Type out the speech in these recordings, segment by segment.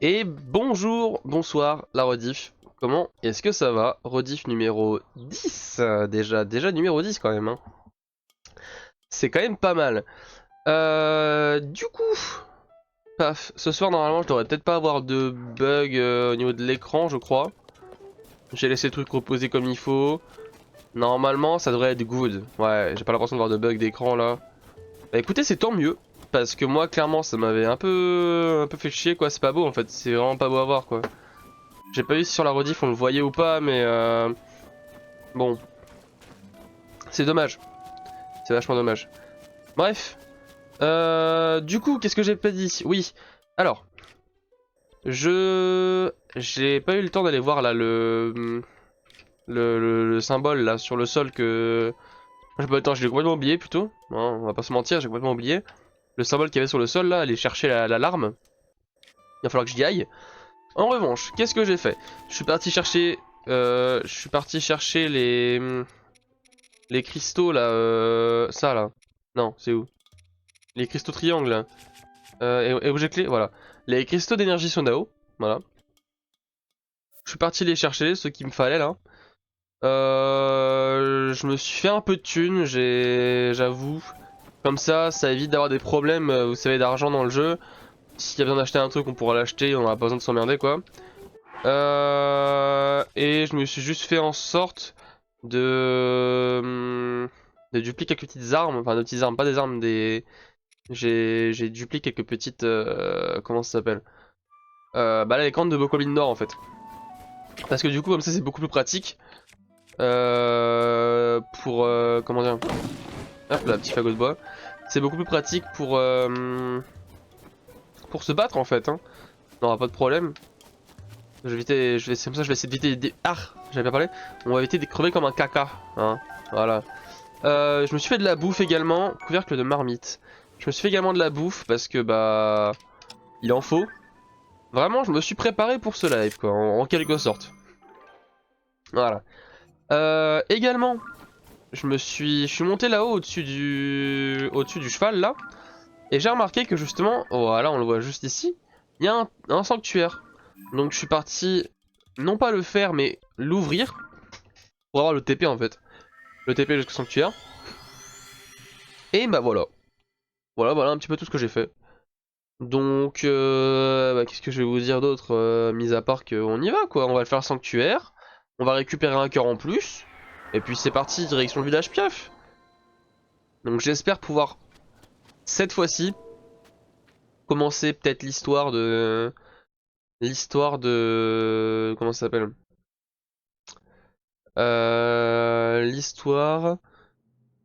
Et bonjour, bonsoir la rediff. Comment est-ce que ça va? Rediff numéro 10, déjà numéro 10 quand même. Hein. C'est quand même pas mal. Du coup, paf, ce soir normalement je devrais peut-être pas avoir de bug au niveau de l'écran je crois. J'ai laissé le truc reposer comme il faut. Normalement ça devrait être good. Ouais, j'ai pas l'impression d'avoir de bug d'écran là. Bah écoutez, c'est tant mieux. Parce que moi clairement ça m'avait un peu fait chier quoi, c'est pas beau en fait, c'est vraiment pas beau à voir quoi. J'ai pas vu si sur la rediff on le voyait ou pas, mais bon, c'est dommage. C'est vachement dommage. Bref, du coup, qu'est-ce que j'ai pas dit? Oui, alors, j'ai pas eu le temps d'aller voir là le symbole là sur le sol que... J'ai pas eu le temps, je l'ai complètement oublié plutôt. Hein, on va pas se mentir, j'ai complètement oublié. Le symbole qu'il y avait sur le sol là, aller chercher la larme. Il va falloir que j'y aille. En revanche, qu'est-ce que j'ai fait? Je suis parti chercher... les cristaux là, ça là. Non, c'est où? Les cristaux triangles là. Et objet clé, voilà. Les cristaux d'énergie Sonao, voilà. Je suis parti les chercher, ceux qu'il me fallait là. Je me suis fait un peu de thunes, j'avoue. Comme ça évite d'avoir des problèmes, vous savez, d'argent dans le jeu. S'il y a besoin d'acheter un truc, on pourra l'acheter, on aura pas besoin de s'emmerder quoi. Et je me suis juste fait en sorte de dupliquer quelques petites armes, enfin de petites armes, pas des armes, j'ai dupliqué quelques petites, comment ça s'appelle? Bah là les cornes de Bokoblin Nord en fait. Parce que du coup comme ça c'est beaucoup plus pratique. Pour, comment dire? Hop là, petit fagot de bois. C'est beaucoup plus pratique pour se battre en fait, hein. On aura pas de problème. C'est comme ça je vais essayer d'éviter des... Ah, j'avais pas parlé. On va éviter de crever comme un caca, hein. Voilà. Je me suis fait de la bouffe également, couvercle de marmite. Je me suis fait également de la bouffe parce que bah... Il en faut. Vraiment, je me suis préparé pour ce live quoi, en quelque sorte. Voilà. Également, je suis monté là-haut au-dessus du cheval là. Et j'ai remarqué que justement, voilà, on le voit juste ici, il y a un sanctuaire. Donc je suis parti, non pas le faire, mais l'ouvrir. Pour avoir le TP en fait. Le TP jusqu'au sanctuaire. Et bah voilà. Voilà un petit peu tout ce que j'ai fait. Donc, bah, qu'est-ce que je vais vous dire d'autre, mis à part qu'on y va quoi. On va le faire sanctuaire. On va récupérer un cœur en plus. Et puis c'est parti, direction le village Piaf. Donc j'espère pouvoir, cette fois-ci, commencer peut-être l'histoire de... Comment ça s'appelle? L'histoire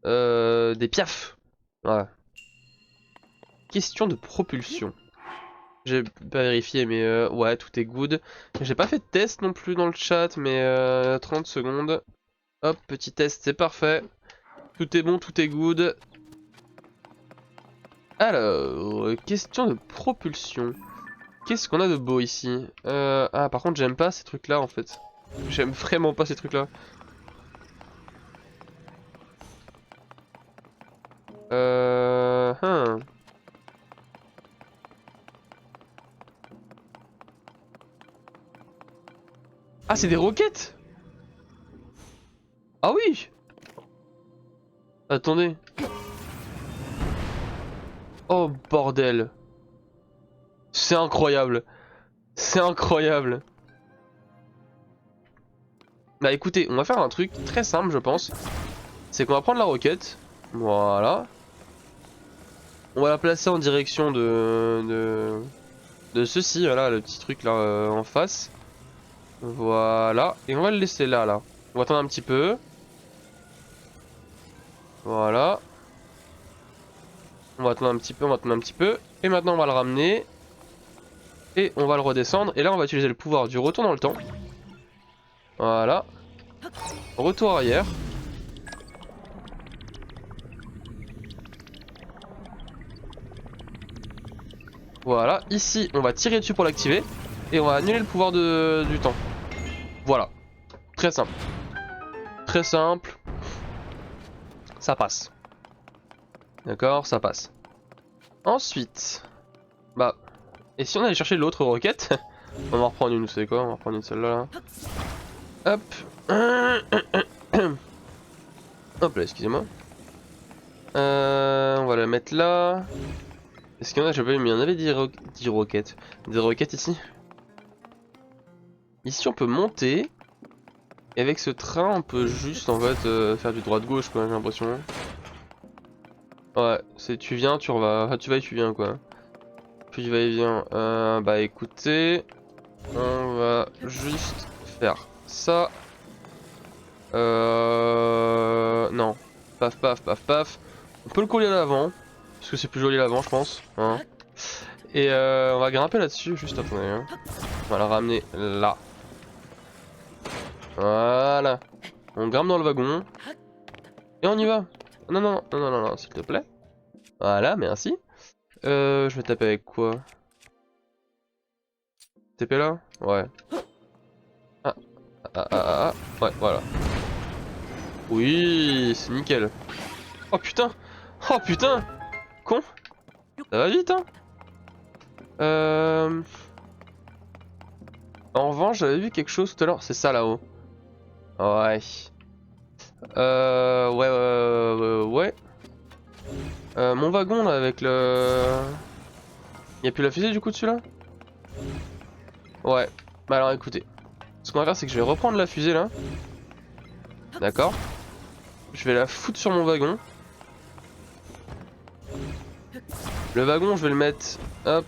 des Piaf. Voilà. Question de propulsion. J'ai pas vérifié mais ouais tout est good. J'ai pas fait de test non plus dans le chat mais 30 secondes. Hop, petit test, c'est parfait. Tout est bon, tout est good. Alors, question de propulsion. Qu'est-ce qu'on a de beau ici? Ah par contre j'aime pas ces trucs là en fait. J'aime vraiment pas ces trucs là. Hein. Ah c'est des roquettes? Ah oui. Attendez. Oh bordel. C'est incroyable. C'est incroyable. Bah écoutez, on va faire un truc très simple je pense. C'est qu'on va prendre la roquette. Voilà. On va la placer en direction de ceci, voilà, le petit truc là en face. Voilà. Et on va le laisser là, là. On va attendre un petit peu. Voilà. On va attendre un petit peu, on va attendre un petit peu. Et maintenant on va le ramener. Et on va le redescendre. Et là on va utiliser le pouvoir du retour dans le temps. Voilà. Retour arrière. Voilà. Ici on va tirer dessus pour l'activer. Et on va annuler le pouvoir du temps. Voilà. Très simple. Très simple. Ça passe. D'accord, ça passe. Ensuite. Bah. Et si on allait chercher l'autre roquette? On va en reprendre une, vous savez quoi? On va en reprendre une celle-là. Hop. Hop là, excusez-moi. On va la mettre là. Est-ce qu'il y en a? J'ai pas vu, mais il y en avait 10 roquettes. Des roquettes ici. Ici on peut monter. Et avec ce train on peut juste en fait faire du droite-gauche quoi, j'ai l'impression. Ouais, c'est tu viens, tu revas. Ah, tu vas et tu viens quoi. Puis va et vient. Bah écoutez, on va juste faire ça. Non. Paf paf paf paf. On peut le coller à l'avant. Parce que c'est plus joli à l'avant je pense. Hein. Et on va grimper là-dessus. Juste attendez. Hein. On va la ramener là. Voilà. On grimpe dans le wagon. Et on y va. Non non non non non non s'il te plaît. Voilà merci. Je vais taper avec quoi? TP là? Ouais. Ouais voilà. Oui c'est nickel. Oh putain. Oh putain. Con. Ça va vite hein. En revanche j'avais vu quelque chose tout à l'heure. C'est ça là-haut. Ouais. Ouais. Mon wagon là avec le... Y'a plus la fusée du coup dessus là? Ouais. Bah alors écoutez. Ce qu'on va faire c'est que je vais reprendre la fusée là. D'accord. Je vais la foutre sur mon wagon. Le wagon je vais le mettre hop,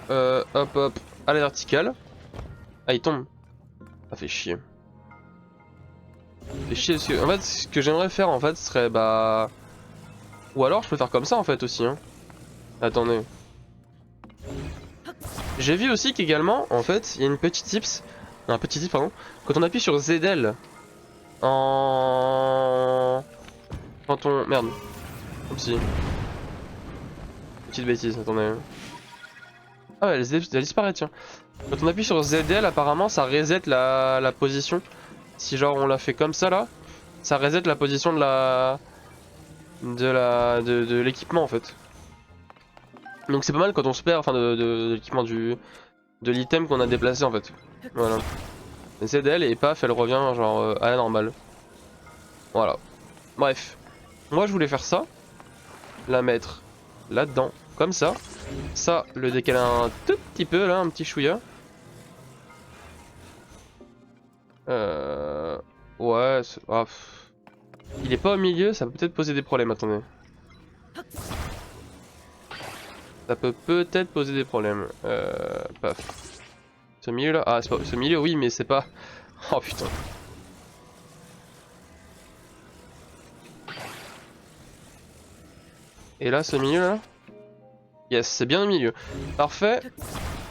hop, à la verticale. Ah il tombe. Ça fait chier. Fait chier parce que en fait ce que j'aimerais faire en fait serait bah... Ou alors je peux faire comme ça en fait aussi hein. Attendez. J'ai vu aussi qu'également en fait il y a une petite tips. Un petit tip pardon. Quand on appuie sur ZL en... Quand on... Merde. Oupsie. Petite bêtise, attendez. Ah ouais, elle disparaît tiens. Quand on appuie sur ZL apparemment ça reset la position. Si genre on l'a fait comme ça là, ça reset la position de l'équipement en fait. Donc c'est pas mal quand on se perd, enfin de l'équipement de l'item qu'on a déplacé en fait. Voilà. ZL et paf elle revient genre à la normale. Voilà. Bref. Moi je voulais faire ça. La mettre là-dedans. Comme ça. Ça le décaler un tout petit peu là, un petit chouïa. Ouais. Ah, il est pas au milieu, ça peut peut-être poser des problèmes, attendez. Ça peut peut-être poser des problèmes. Paf. Ce milieu là. Ah, c'est pas... ce milieu, oui, mais c'est pas. Oh putain. Et là, ce milieu là. Yes, c'est bien au milieu. Parfait.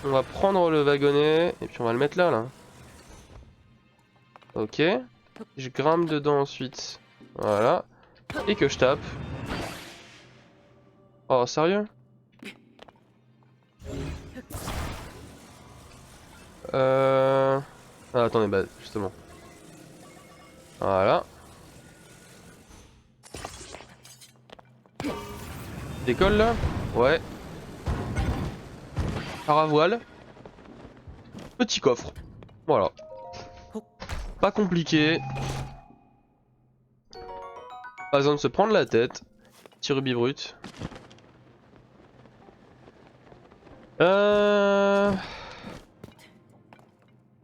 On va prendre le wagonnet et puis on va le mettre là, là. Ok. Je grimpe dedans ensuite. Voilà. Et que je tape. Oh, sérieux? Ah, attendez, bah justement. Voilà. Décolle là? Ouais. Paravoile. Petit coffre. Voilà. Pas compliqué. Pas besoin de se prendre la tête. Petit rubis brut.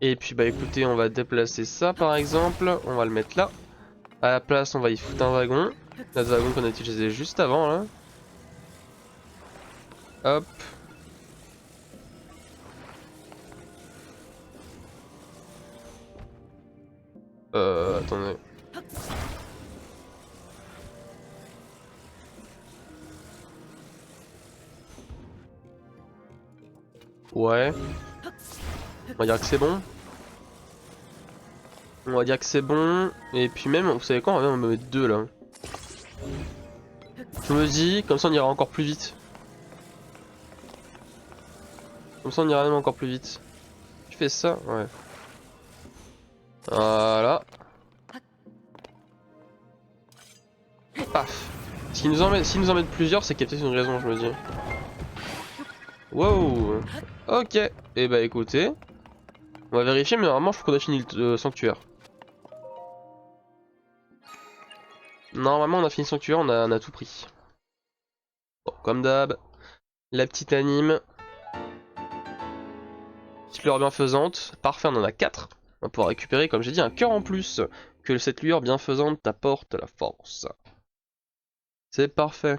Et puis bah écoutez, on va déplacer ça par exemple. On va le mettre là. À la place, on va y foutre un wagon. Notre wagon qu'on a utilisé juste avant là. Hop. Attendez. Ouais. On va dire que c'est bon. On va dire que c'est bon. Et puis même, vous savez quoi, on va même me mettre deux là. Je me dis, comme ça on ira encore plus vite. Comme ça on ira même encore plus vite. Tu fais ça? Ouais. Voilà. Paf. S'ils nous en mettent plusieurs, c'est qu'il y a peut-être une raison, je me dis. Wow. Ok, et bah écoutez, on va vérifier, mais normalement je crois qu'on a fini le sanctuaire. Normalement on a fini le sanctuaire, on a tout pris. Bon, comme d'hab, la petite anime. Petite lueur bienfaisante, parfait, on en a 4. On va pouvoir récupérer, comme j'ai dit, un cœur en plus. Que cette lueur bienfaisante t'apporte la force. C'est parfait.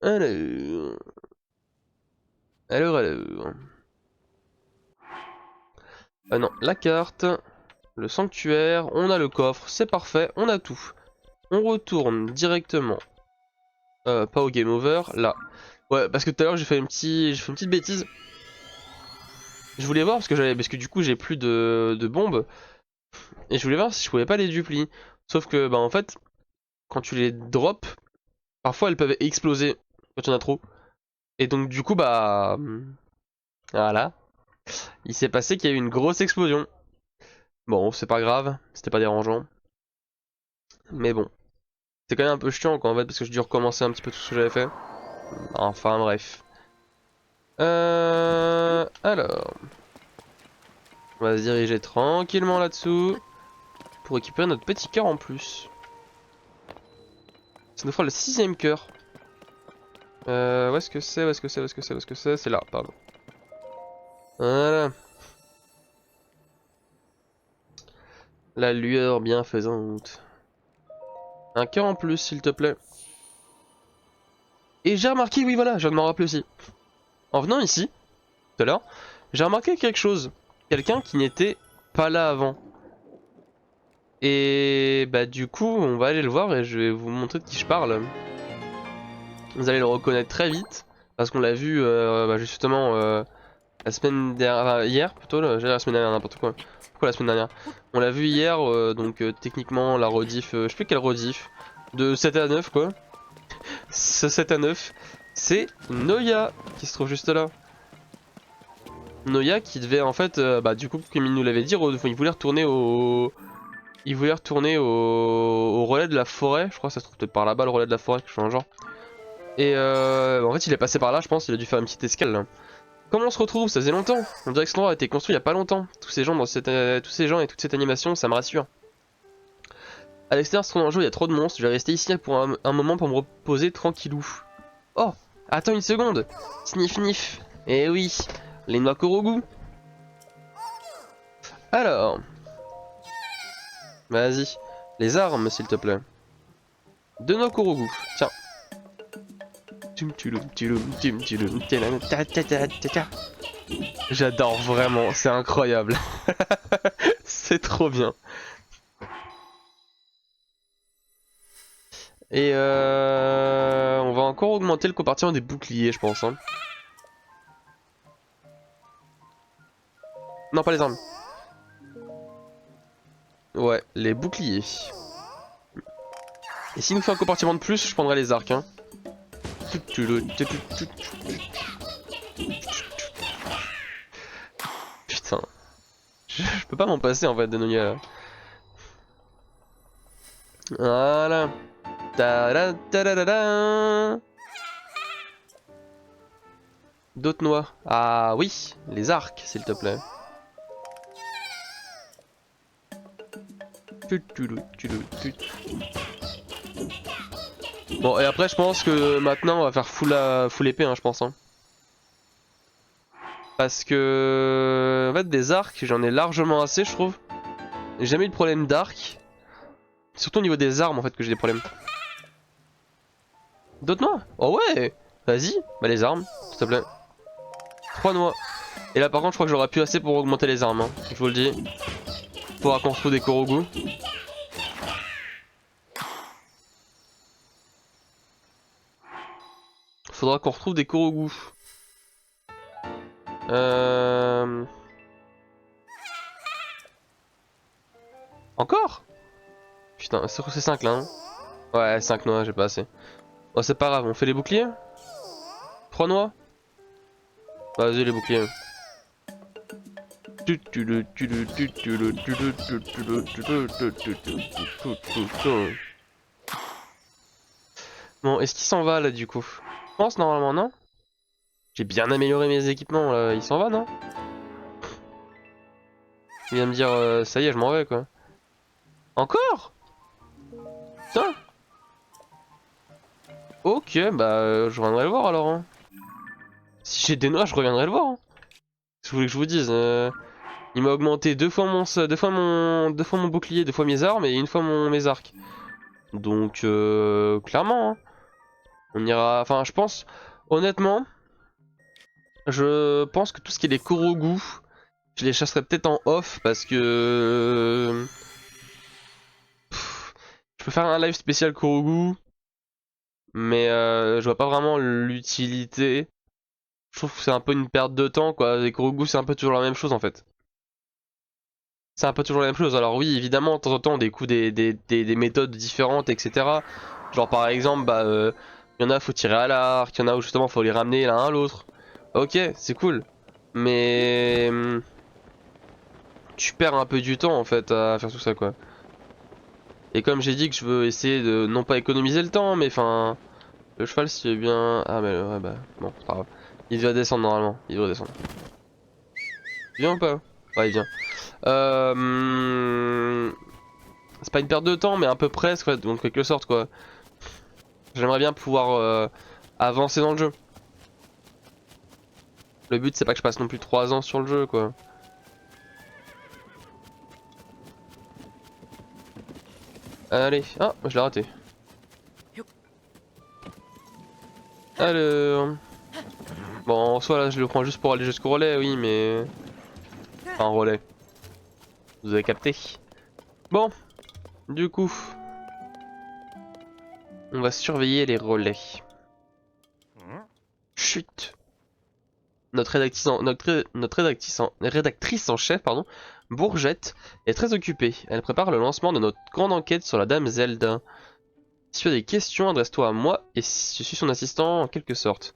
Alors... Alors... Ah non, la carte, le sanctuaire, on a le coffre, c'est parfait, on a tout. On retourne directement. Pas au game over, là. Ouais, parce que tout à l'heure j'ai fait une petite bêtise. Je voulais voir parce que du coup j'ai plus de bombes et je voulais voir si je pouvais pas les duplier. Sauf que bah en fait, quand tu les drops, parfois elles peuvent exploser quand il y en a trop. Et donc du coup bah voilà, il s'est passé qu'il y a eu une grosse explosion. Bon, c'est pas grave, c'était pas dérangeant. Mais bon, c'est quand même un peu chiant quoi en fait parce que j'ai dû recommencer un petit peu tout ce que j'avais fait. Enfin bref. Alors, on va se diriger tranquillement là-dessous pour récupérer notre petit cœur en plus. Ça nous fera le 6ème cœur. Où est-ce que c'est? Où est-ce que c'est? Où est-ce que c'est? Où est-ce que c'est? C'est là, pardon. Voilà. La lueur bienfaisante. Un cœur en plus, s'il te plaît. Et j'ai remarqué, oui voilà, je viens de m'en rappeler aussi. En venant ici, tout à l'heure, j'ai remarqué quelque chose. Quelqu'un qui n'était pas là avant. Et bah du coup, on va aller le voir et je vais vous montrer de qui je parle. Vous allez le reconnaître très vite. Parce qu'on l'a vu bah, justement la semaine dernière, enfin, hier plutôt, j'ai la semaine dernière, n'importe quoi. Pourquoi la semaine dernière? On l'a vu hier, donc techniquement la rediff, je sais plus quelle rediff, de 7 à 9 quoi. Ce 7 à 9, c'est Noya qui se trouve juste là. Noya qui devait en fait, bah du coup comme il nous l'avait dit, il voulait retourner au... Il voulait retourner au relais de la forêt, je crois que ça se trouve peut-être par là-bas le relais de la forêt, quelque chose dans le genre. Et en fait il est passé par là je pense, il a dû faire une petite escale là. Comment on se retrouve? Ça faisait longtemps. On dirait que cet endroit a été construit il y a pas longtemps. Tous ces gens tous ces gens et toute cette animation, ça me rassure. À l'extérieur, c'est trop dangereux, il y a trop de monstres. Je vais rester ici pour un moment pour me reposer tranquillou. Oh, attends une seconde. Sniff nif. Eh oui, les noix Korogu. Alors, vas-y. Les armes, s'il te plaît. Deux noix Korogu. Tiens. J'adore vraiment, c'est incroyable. C'est trop bien. Et on va encore augmenter le compartiment des boucliers, je pense. Hein. Non, pas les armes. Ouais, les boucliers. Et s'il nous fait un compartiment de plus, je prendrai les arcs. Hein. Putain. Je peux pas m'en passer en fait de Noya là. Voilà. D'autres noix. Ah oui, les arcs, s'il te plaît. Bon, et après, je pense que maintenant, on va faire full épée, hein, je pense. Hein. Parce que, en fait, des arcs, j'en ai largement assez, je trouve. J'ai jamais eu de problème d'arc. Surtout au niveau des armes, en fait, que j'ai des problèmes. D'autres noix? Oh ouais! Vas-y, bah les armes, s'il te plaît. 3 noix. Et là, par contre, je crois que j'aurai plus assez pour augmenter les armes, hein, je vous le dis. Faudra qu'on retrouve des Korogu. Faudra qu'on retrouve des Korogu. Encore? Putain, c'est 5 là. Hein. Ouais, 5 noix, j'ai pas assez. Bon, c'est pas grave, on fait les boucliers? 3 noix? Vas-y, les boucliers. Bon, est-ce qu'il s'en va là du coup? pense normalement, non? J'ai bien amélioré mes équipements là, il s'en va, non? Il vient me dire ça y est, je m'en vais quoi. Encore? Putain. Ok, bah je reviendrai le voir alors. Hein. Si j'ai des noix, je reviendrai le voir. Hein. Qu'est-ce que vous voulez que je vous dise il m'a augmenté deux fois mon bouclier, deux fois mes armes et une fois mes arcs. Donc clairement, hein, on ira. Enfin, je pense, honnêtement, je pense que tout ce qui est les Korogu, je les chasserai peut-être en off parce que je peux faire un live spécial Korogu, mais je vois pas vraiment l'utilité. Je trouve que c'est un peu une perte de temps, quoi. Les Korogu, c'est un peu toujours la même chose en fait. C'est un peu toujours la même chose. Alors oui, évidemment, de temps en temps, on découvre des méthodes différentes, etc. Genre par exemple, bah, y en a, faut tirer à l'arc, y en a où justement, faut les ramener l'un à l'autre. Ok, c'est cool. Mais tu perds un peu du temps en fait à faire tout ça, quoi. Et comme j'ai dit que je veux essayer de non pas économiser le temps, mais enfin, le cheval c'est bien. Ah mais ouais, bah bon, c'est pas grave. Il va descendre normalement. Il doit descendre. Il vient ou pas? Ouais, il vient. C'est pas une perte de temps, mais un peu presque, ouais, donc en quelque sorte quoi. J'aimerais bien pouvoir avancer dans le jeu. Le but c'est pas que je passe non plus 3 ans sur le jeu quoi. Allez, ah, je l'ai raté. Alors... Bon, en soi là je le prends juste pour aller jusqu'au relais, oui, mais... Enfin, relais. Vous avez capté. Bon, du coup... On va surveiller les relais. Chut. Rédactrice en chef, pardon, Bourgette, est très occupée. Elle prépare le lancement de notre grande enquête sur la dame Zelda. Si tu as des questions, adresse-toi à moi et je suis son assistant en quelque sorte.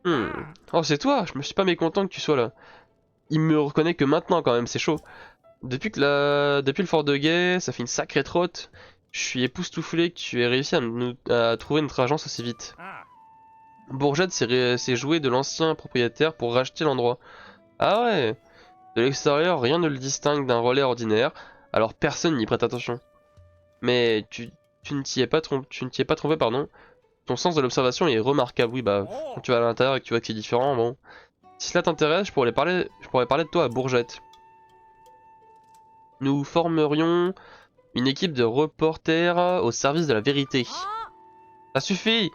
Oh, c'est toi, je me suis pas mécontent que tu sois là. Il me reconnaît que maintenant quand même, c'est chaud. Depuis le fort de Guet, ça fait une sacrée trotte. Je suis époustouflé que tu aies réussi à trouver notre agence aussi vite. Bourgette s'est joué de l'ancien propriétaire pour racheter l'endroit. Ah ouais, de l'extérieur, rien ne le distingue d'un relais ordinaire, alors personne n'y prête attention. Mais tu ne t'y es pas trompé, pardon. Ton sens de l'observation est remarquable, oui, bah, quand tu vas à l'intérieur et que tu vois que c'est différent, bon. Si cela t'intéresse, je pourrais parler de toi à Bourgette. Nous formerions une équipe de reporters au service de la vérité. Ça suffit!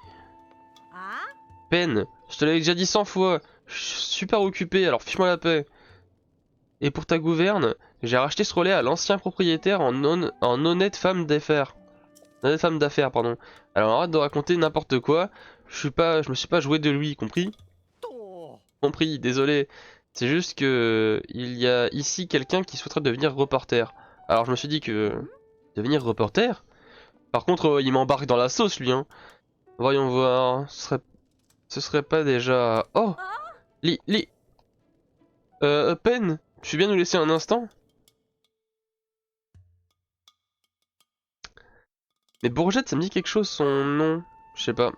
Peine, je te l'avais déjà dit 100 fois. Je suis super occupé, alors fiche-moi la paix. Et pour ta gouverne, j'ai racheté ce relais à l'ancien propriétaire en honnête femme d'affaires. Honnête femme d'affaires, pardon. Alors arrête de raconter n'importe quoi. Je me suis pas joué de lui, compris? Compris, désolé. C'est juste que il y a ici quelqu'un qui souhaiterait devenir reporter. Alors je me suis dit que devenir reporter? Par contre, il m'embarque dans la sauce, lui, hein. Voyons voir. Ce serait pas déjà. Oh, Li. Pen, tu veux bien nous laisser un instant? Mais Bourgette, ça me dit quelque chose son nom. Je sais pas.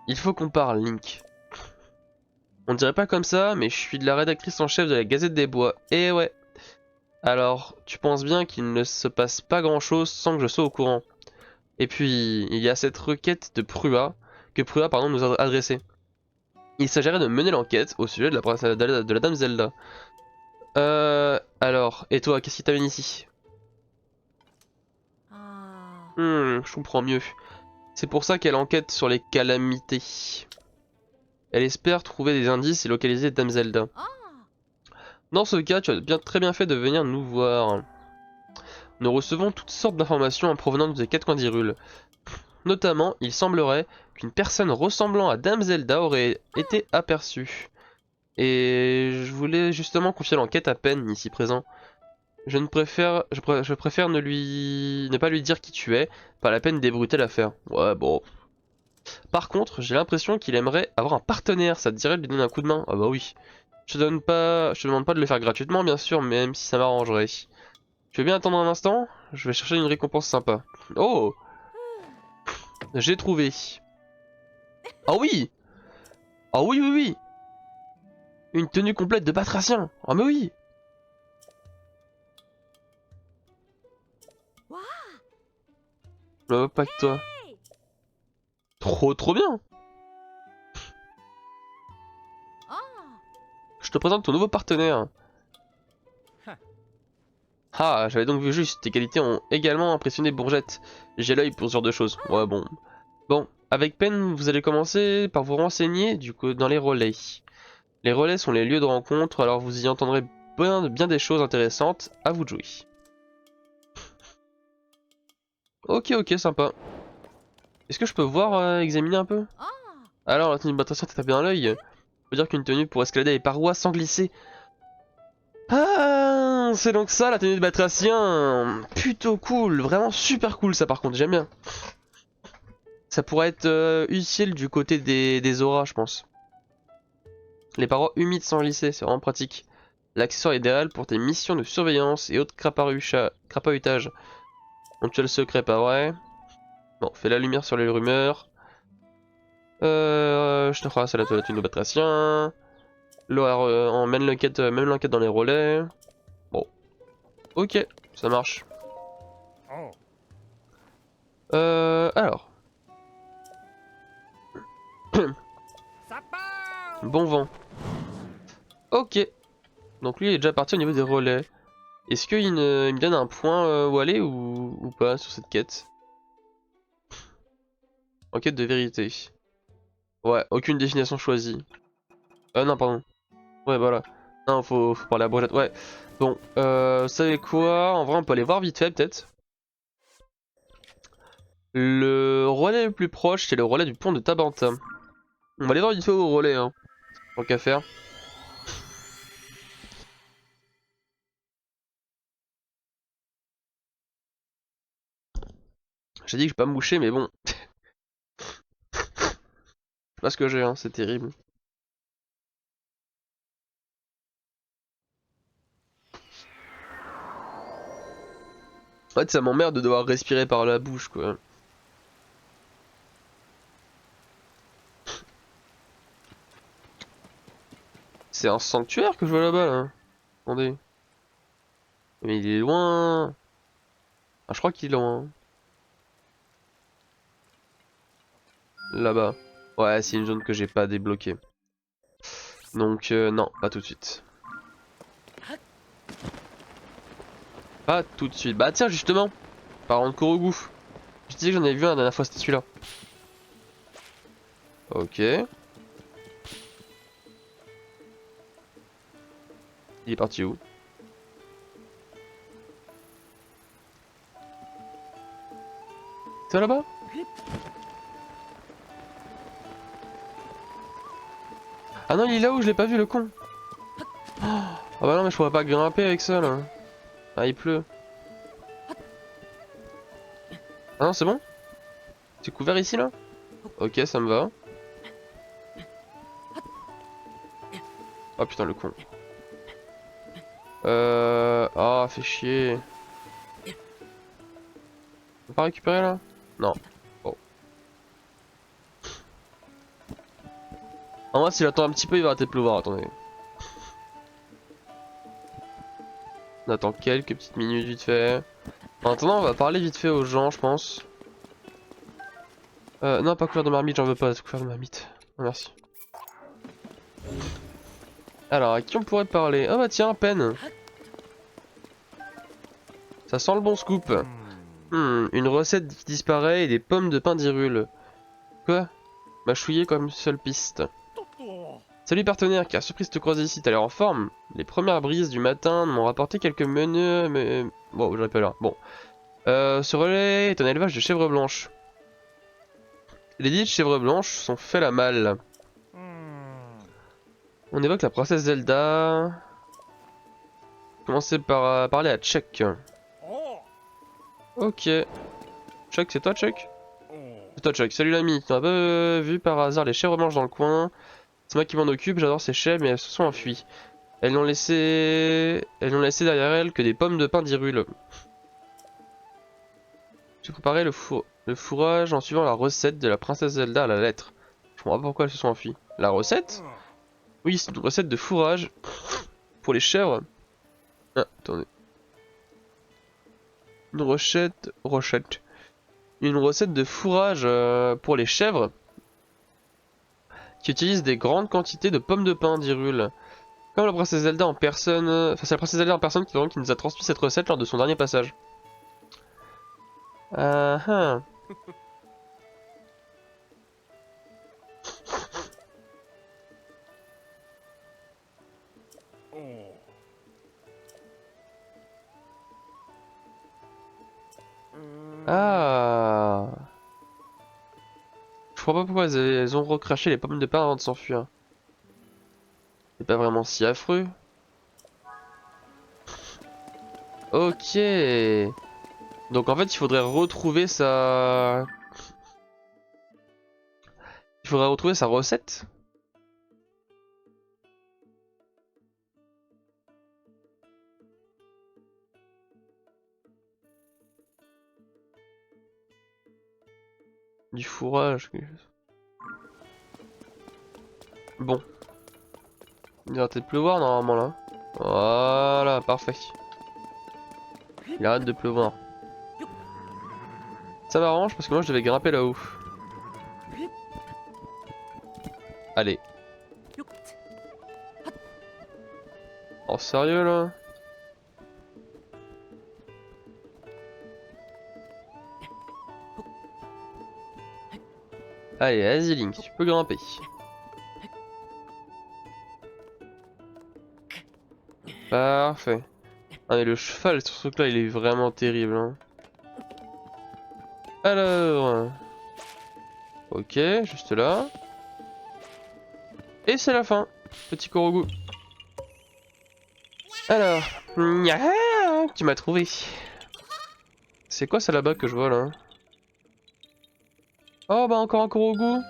Il faut qu'on parle, Link. On dirait pas comme ça, mais je suis de la rédactrice en chef de la Gazette des Bois. Et ouais. Alors, tu penses bien qu'il ne se passe pas grand chose sans que je sois au courant. Et puis, il y a cette requête de Prua, pardon, nous a adressée. Il s'agirait de mener l'enquête au sujet de la dame Zelda. Alors, et toi, qu'est-ce qui t'amène ici? Je comprends mieux. C'est pour ça qu'elle enquête sur les calamités. Elle espère trouver des indices et localiser Dame Zelda. Dans ce cas, tu as très bien fait de venir nous voir. Nous recevons toutes sortes d'informations en provenance des quatre coins d'Hyrule. Notamment, il semblerait qu'une personne ressemblant à Dame Zelda aurait été aperçue. Et je voulais justement confier l'enquête à Pen, ici présent. Je préfère ne pas lui dire qui tu es, pas la peine d'ébruiter l'affaire. Ouais, bon. Par contre, j'ai l'impression qu'il aimerait avoir un partenaire, ça te dirait de lui donner un coup de main? Ah bah oui. Je te demande pas de le faire gratuitement, bien sûr, même si ça m'arrangerait. Tu veux bien attendre un instant? Je vais chercher une récompense sympa. Oh! J'ai trouvé. Ah oui! Oh oui, oui, oui. Une tenue complète de batracien. Oh mais oui. Pas que toi. Trop bien. Je te présente ton nouveau partenaire. Ah, j'avais donc vu juste. Tes qualités ont également impressionné Bourgette. J'ai l'œil pour ce genre de choses. Ouais, bon. Bon, avec peine, vous allez commencer par vous renseigner du coup dans les relais. Les relais sont les lieux de rencontre, alors vous y entendrez bien des choses intéressantes. À vous de jouer. Ok, ok, sympa. Est-ce que je peux voir, examiner un peu? Alors, la tenue de battracien, t'as bien l'œil. Faut dire qu'une tenue pour escalader les parois sans glisser. Ah, c'est donc ça la tenue de batracien. Plutôt cool, vraiment super cool ça par contre, j'aime bien. Ça pourrait être utile du côté des auras, je pense. Les parois humides sans glisser, c'est vraiment pratique. L'accessoire est idéal pour tes missions de surveillance et autres crapahutages. Donc tu as le secret, pas vrai? Bon, fais la lumière sur les rumeurs. Je te crois, c'est la tenue de batracien. Emmène l'enquête, même l'enquête dans les relais. Bon, ok, ça marche. Alors. Bon vent. Ok. Donc lui il est déjà parti au niveau des relais. Est-ce qu'il il me donne un point où aller ou pas sur cette quête? Enquête de vérité. Ouais, aucune destination choisie. Non, pardon. Ouais, voilà. Non, faut parler à Brojette. Ouais. Bon, vous savez quoi? En vrai, on peut aller voir vite fait, peut-être. Le relais le plus proche, c'est le relais du pont de Tabanta. On va aller voir vite fait au relais, hein. Tant qu'à faire. J'ai dit que je vais pas me moucher, mais bon. C'est pas ce que j'ai, hein. C'est terrible. En fait, ça m'emmerde de devoir respirer par la bouche, quoi. C'est un sanctuaire que je vois là-bas, là. Attendez. Mais il est loin. Ah, je crois qu'il est loin. Là-bas. Ouais, c'est une zone que j'ai pas débloquée. Donc, non, pas tout de suite. Pas tout de suite. Bah tiens, justement. Parlant de Korogu. Je disais que j'en avais vu un la dernière fois, c'était celui-là. Ok. Il est parti où? C'est là-bas? Ah non, il est là où je l'ai pas vu, le con. Ah bah non, mais je pourrais pas grimper avec ça, là. Ah, il pleut. Ah non, c'est bon? C'est couvert ici, là? Ok, ça me va. Oh putain, le con. Ah, fait chier. On peut pas récupérer, là? Non. Bon. En vrai, si j'attends un petit peu, il va arrêter de pleuvoir, attendez. On attend quelques petites minutes vite fait. En attendant, on va parler vite fait aux gens, je pense. Non, pas couvert de marmite, j'en veux pas, couvert de marmite. Oh, merci. Alors, à qui on pourrait parler? Ah bah tiens, peine. Ça sent le bon scoop. Une recette qui disparaît et des pommes de pain d'Hyrule. Quoi? Mâchouiller comme seule piste. Salut partenaire, car surprise de te croiser ici, t'as l'air en forme. Les premières brises du matin m'ont rapporté quelques menus, mais... Bon, j'aurais pas là. Bon. Ce relais est un élevage de chèvres blanches. Les dites chèvres blanches sont faites la malle. On évoque la princesse Zelda. Commencez par parler à Chuck. Ok. Chuck, c'est toi Chuck? C'est toi Chuck, salut l'ami. Tu as pas vu par hasard les chèvres blanches dans le coin? C'est moi qui m'en occupe, j'adore ces chèvres mais elles se sont enfuies. Elles n'ont laissé derrière elles que des pommes de pain d'Hyrule. J'ai préparé le fourrage en suivant la recette de la princesse Zelda à la lettre. Je comprends pas pourquoi elles se sont enfuies. La recette? Oui, c'est une recette de fourrage pour les chèvres. Ah, attendez. Une recette... Une recette de fourrage pour les chèvres qui utilise des grandes quantités de pommes de pin d'Hyrule. Comme la princesse Zelda en personne... Enfin, c'est la princesse Zelda en personne qui nous a transmis cette recette lors de son dernier passage. Ah ah. Ah. Je crois pas pourquoi elles ont recraché les pommes de pin avant de s'enfuir. C'est pas vraiment si affreux. Ok. Donc en fait il faudrait retrouver sa... Il faudrait retrouver sa recette. Du fourrage. Bon. Il va peut-être pleuvoir normalement là. Voilà, parfait. Il arrête de pleuvoir. Ça m'arrange parce que moi je devais grimper là-haut. Allez. Oh sérieux là? Allez, vas-y Link, tu peux grimper. Parfait. Ah mais le cheval sur ce truc là il est vraiment terrible hein. Alors... Ok, juste là. Et c'est la fin. Petit Korogu. Alors... Tu m'as trouvé. C'est quoi ça là-bas que je vois là? Oh bah encore un Korogu.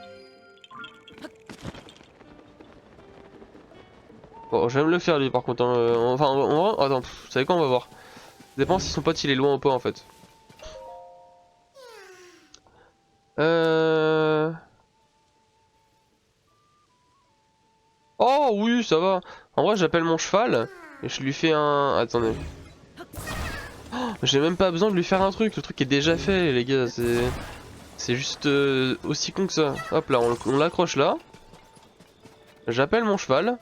Bon, je vais me le faire lui par contre. Hein. Enfin, attends, vous savez quoi, on va voir. Ça dépend si son pote il est loin ou pas en fait. Euh... Oh oui, ça va. En vrai, j'appelle mon cheval et je lui fais un... Attendez. Oh, j'ai même pas besoin de lui faire un truc. Le truc est déjà fait, les gars. C'est juste aussi con que ça. Hop là, on l'accroche là. J'appelle mon cheval.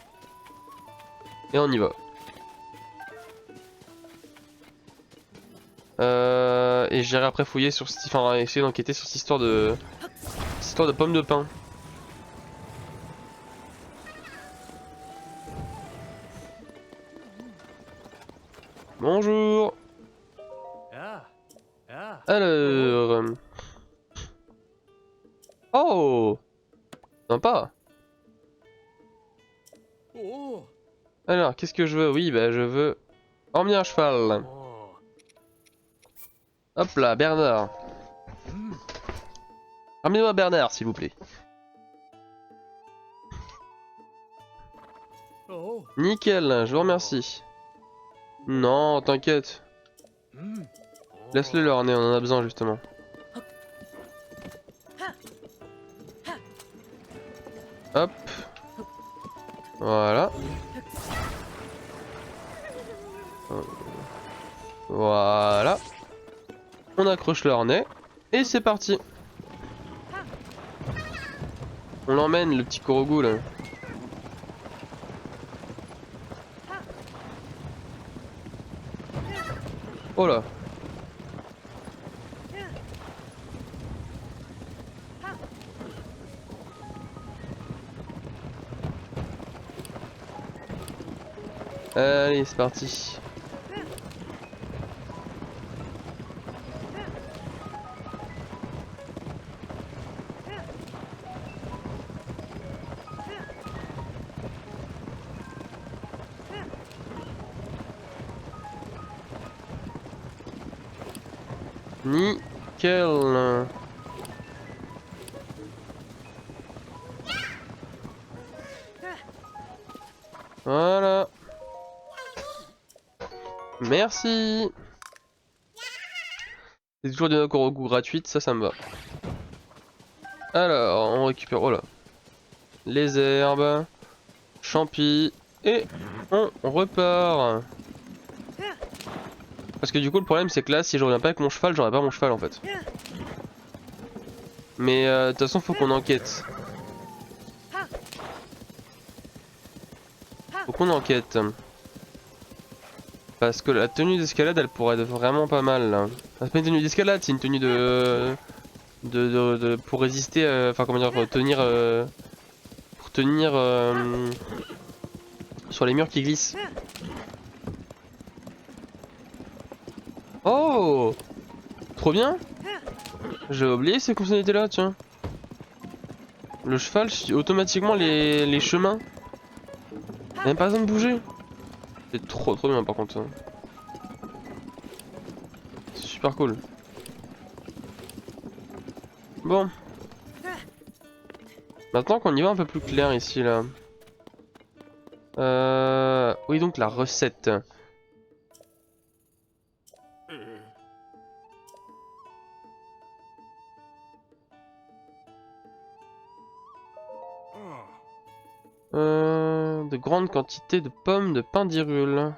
Et on y va. Et j'irai après fouiller sur cette... Enfin, essayer d'enquêter sur cette histoire de... Cette histoire de pommes de pin. Bonjour. Alors... Oh, sympa. Alors, qu'est-ce que je veux? Oui, bah je veux emmener un cheval. Hop là, Bernard. Ramenez-moi Bernard, s'il vous plaît. Nickel, je vous remercie. Non, t'inquiète. Laisse-le leur nez, on en a besoin justement. Hop. Voilà. Voilà. On accroche leur nez. Et c'est parti. On l'emmène, le petit Korogu là. Oh là. Allez, c'est parti. Nickel. Voilà. Merci. C'est toujours des Korogu gratuites, ça me va. Alors, on récupère... Oh là. les herbes, champi, et on repart. Parce que du coup le problème c'est que là si je reviens pas avec mon cheval, j'aurai pas mon cheval en fait. Mais de toute façon faut qu'on enquête. Faut qu'on enquête. Parce que la tenue d'escalade elle pourrait être vraiment pas mal là. C'est pas une tenue d'escalade, c'est une tenue pour résister, enfin comment dire, pour tenir sur les murs qui glissent. Oh, trop bien. J'ai oublié ces fonctionnalités là, tiens. Le cheval suit automatiquement les chemins. Y'a même pas besoin de bouger. C'est trop bien par contre. C'est super cool. Bon. Maintenant qu'on y va un peu plus clair ici là. Oui donc la recette. De grandes quantités de pommes de pain d'Hyrule.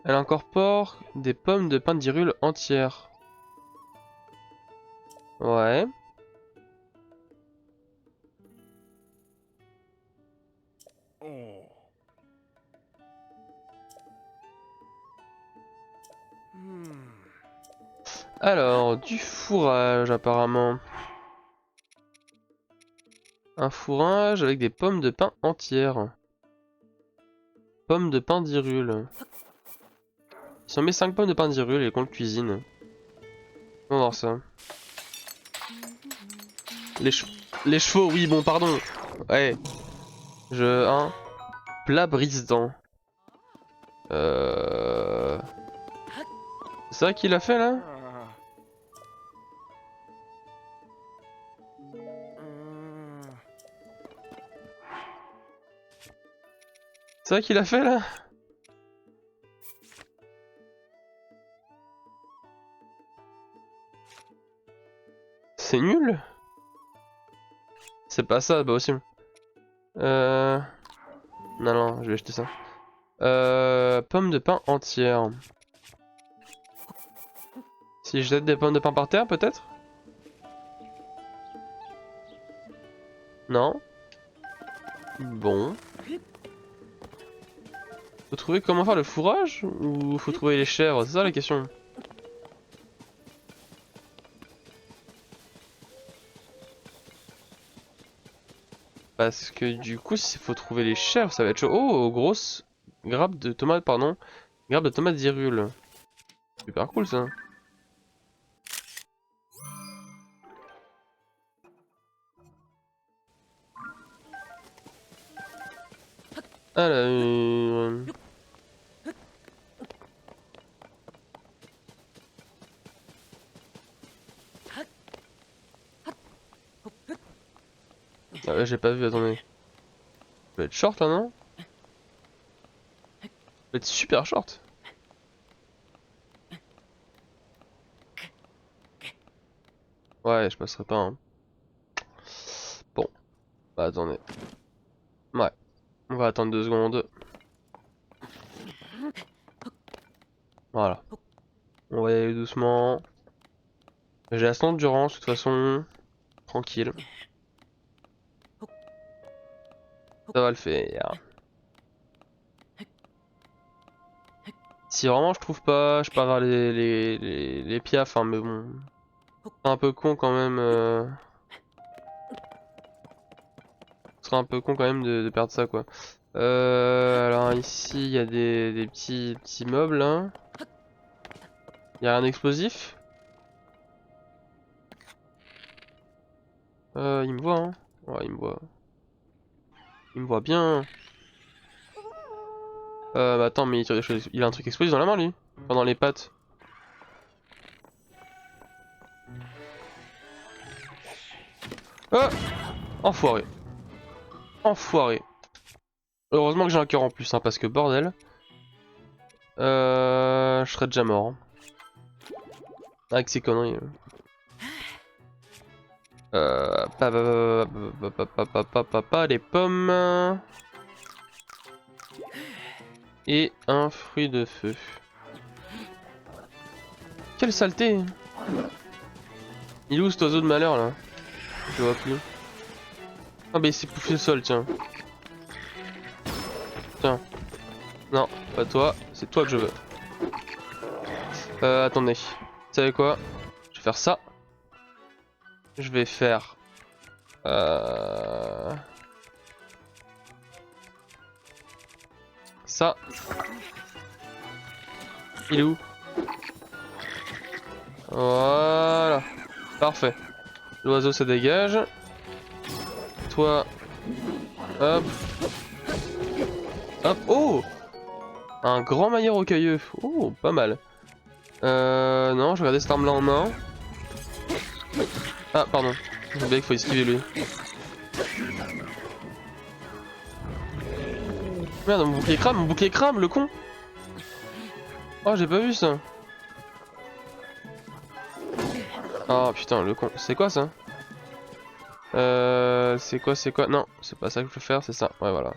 Elle incorpore des pommes de pain d'Hyrule entières. Ouais. Alors, du fourrage apparemment. Un fourrage avec des pommes de pain entières. Pommes de pain d'Hyrule. Si on met 5 pommes de pain d'Hyrule et qu'on le cuisine. On va voir ça. Les chevaux, oui, bon, pardon. Ouais. Un plat brise-dents. C'est ça qu'il a fait là? C'est ça qu'il a fait là? C'est nul? C'est pas ça, bah aussi. Non, je vais acheter ça. Pommes de pain entières. Si je jette des pommes de pain par terre, peut-être? Non? Bon. Faut trouver comment faire le fourrage? Ou faut trouver les chèvres? C'est ça la question. Parce que du coup, s'il faut trouver les chèvres, ça va être chaud. Oh, grosse grappe de tomates, pardon. Grappe de tomates d'Hyrule. Super cool ça. Alors... Ah ouais, j'ai pas vu, attendez. Ça va être short là, non? Ça va être super short. Ouais, je passerai pas, hein. Bon, bah attendez. Ouais, on va attendre 2 secondes. Voilà. On va y aller doucement. J'ai assez d'endurance de toute façon. Tranquille. Ça va le faire. Si vraiment je trouve pas, je pars vers les piafs, hein, mais bon. C'est un peu con quand même. Ce serait un peu con quand même de perdre ça quoi. Alors ici il y a des petits meubles. Hein. Il y a rien d'explosif. Il me voit hein. Ouais, il me voit. Il me voit bien. Bah attends, mais il a un truc explosif dans la main lui. Enfin, dans les pattes. Ah, enfoiré. Enfoiré. Heureusement que j'ai un cœur en plus, hein, parce que bordel. Je serais déjà mort. Avec ces conneries. Des pommes. Et un fruit de feu. Quelle saleté! Il est où cet oiseau de malheur là? Je le vois plus. Ah bah il s'est bouffé le sol, tiens. Tiens. Non, pas toi, c'est toi que je veux. Attendez. Vous savez quoi? Je vais faire ça. Je vais faire... ça. Il est où? Voilà. Parfait. L'oiseau se dégage. Toi... Hop. Hop. Oh! Un grand maillot rocailleux. Oh, pas mal. Non, je regardais cette arme là en main. Ah, pardon. J'ai oublié qu'il faut esquiver lui. Merde, mon bouclier crame, le con! Oh, j'ai pas vu ça. Oh putain, le con. C'est quoi ça? C'est quoi? Non, c'est pas ça que je veux faire, c'est ça. Ouais, voilà.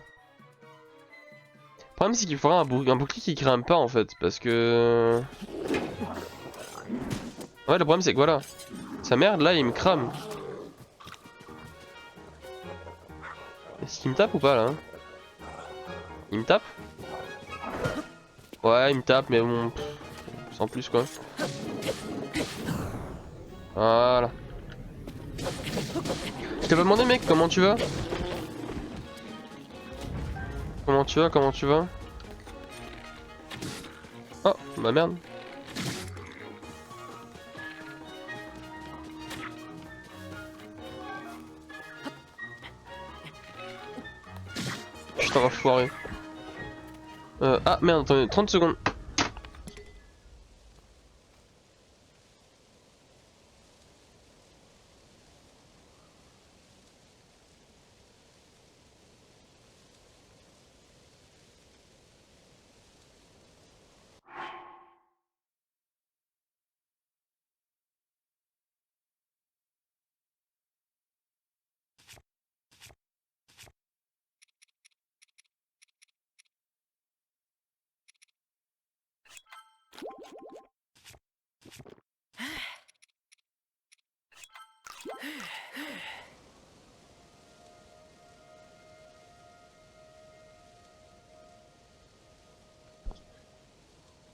Le problème, c'est qu'il faudrait un bouclier qui crame pas en fait, parce que... Ouais, le problème, c'est que voilà. Sa merde, là, il me crame. Est-ce qu'il me tape ou pas là? Il me tape? Ouais, il me tape, mais bon, sans plus quoi. Voilà. Je t'ai pas demandé, mec, comment tu vas? Comment tu vas? Comment tu vas? Oh, bah merde. Putain, enfoiré. Ah merde, attendez, 30 secondes.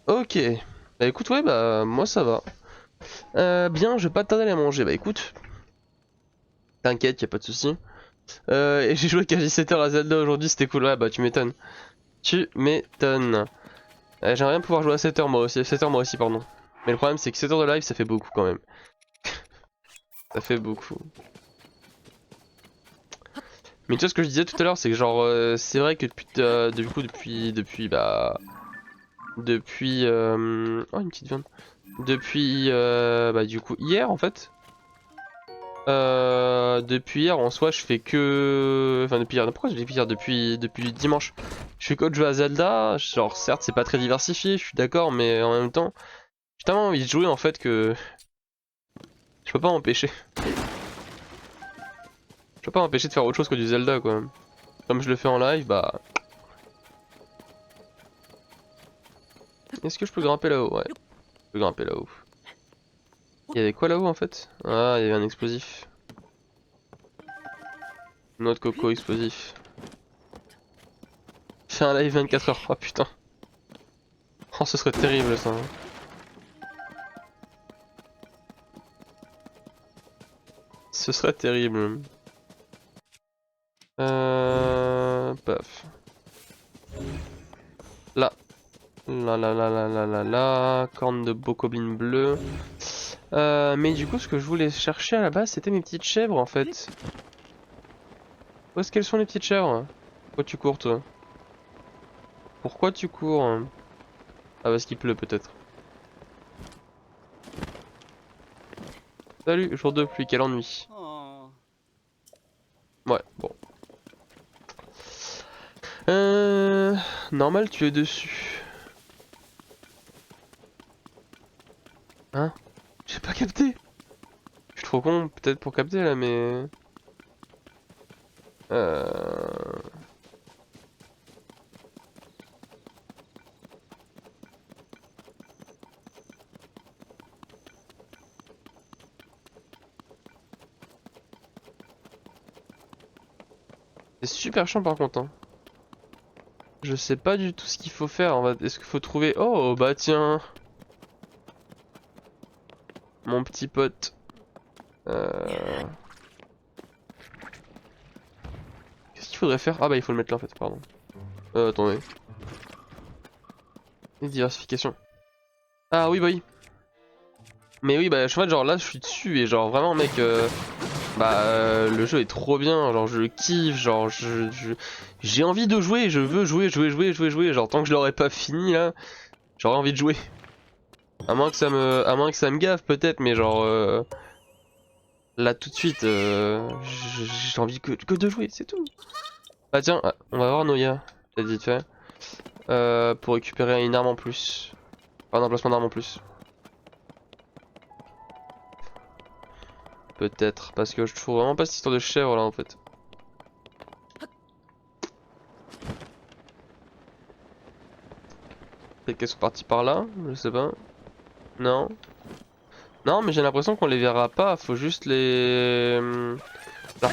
Ok. Bah écoute, ouais, bah moi ça va. Bien, je vais pas tarder à aller manger. Bah écoute, t'inquiète, y a pas de souci. Et j'ai joué quasi 7 heures à Zelda aujourd'hui, c'était cool. Ouais, bah tu m'étonnes. Tu m'étonnes. J'aimerais bien pouvoir jouer à 7 heures moi aussi. 7 heures moi aussi, pardon. Mais le problème, c'est que 7 heures de live, ça fait beaucoup quand même. Ça fait beaucoup. Mais tu vois ce que je disais tout à l'heure, c'est que genre, c'est vrai que du coup, oh, une petite viande. Depuis, bah du coup, hier en fait. Depuis hier, en soi, je fais que... Enfin, depuis hier, pourquoi je dis hier? Depuis dimanche. Je fais que de jouer à Zelda. Genre, certes, c'est pas très diversifié, je suis d'accord, mais en même temps, j'ai tellement envie de jouer en fait que je peux pas m'empêcher. Je peux pas m'empêcher de faire autre chose que du Zelda, quoi. Comme je le fais en live, bah... Est-ce que je peux grimper là-haut? Ouais, je peux grimper là-haut. Il y avait quoi là-haut en fait? Ah, il y avait un explosif. Noix de coco explosif. Fais un live 24 heures. Oh putain. Oh, ce serait terrible ça. Ce serait terrible. Paf. Là. Là. Corne de bokoblin bleu. Mais du coup, ce que je voulais chercher à la base, c'était mes petites chèvres en fait. Où est-ce qu'elles sont les petites chèvres? Pourquoi tu cours toi? Pourquoi tu cours? Ah, parce qu'il pleut peut-être. Salut, jour de pluie, quel ennui. Ouais, bon. Normal, tu es dessus. Hein? J'ai pas capté. Je suis trop con peut-être pour capter là mais... C'est super chiant par contre. Hein. Je sais pas du tout ce qu'il faut faire. Est-ce qu'il faut trouver... Oh bah tiens. Mon petit pote. Qu'est-ce qu'il faudrait faire? Ah bah il faut le mettre là en fait, pardon. Attendez. Les diversifications. Ah oui bah oui. Mais oui bah en fait genre là je suis dessus et genre vraiment mec le jeu est trop bien, genre je kiffe, genre j'ai envie de jouer, je veux jouer, genre tant que je l'aurais pas fini là, j'aurais envie de jouer. À moins que ça me gaffe peut-être, mais genre là tout de suite j'ai envie que de jouer, c'est tout. Ah tiens, on va voir Noya, peut-être vite fait. Pour récupérer une arme en plus. Enfin un emplacement d'arme en plus. Peut-être, parce que je trouve vraiment pas cette histoire de chèvre là en fait. Peut-être qu'elles sont parties par là, je sais pas. Non. Non mais j'ai l'impression qu'on les verra pas, faut juste leur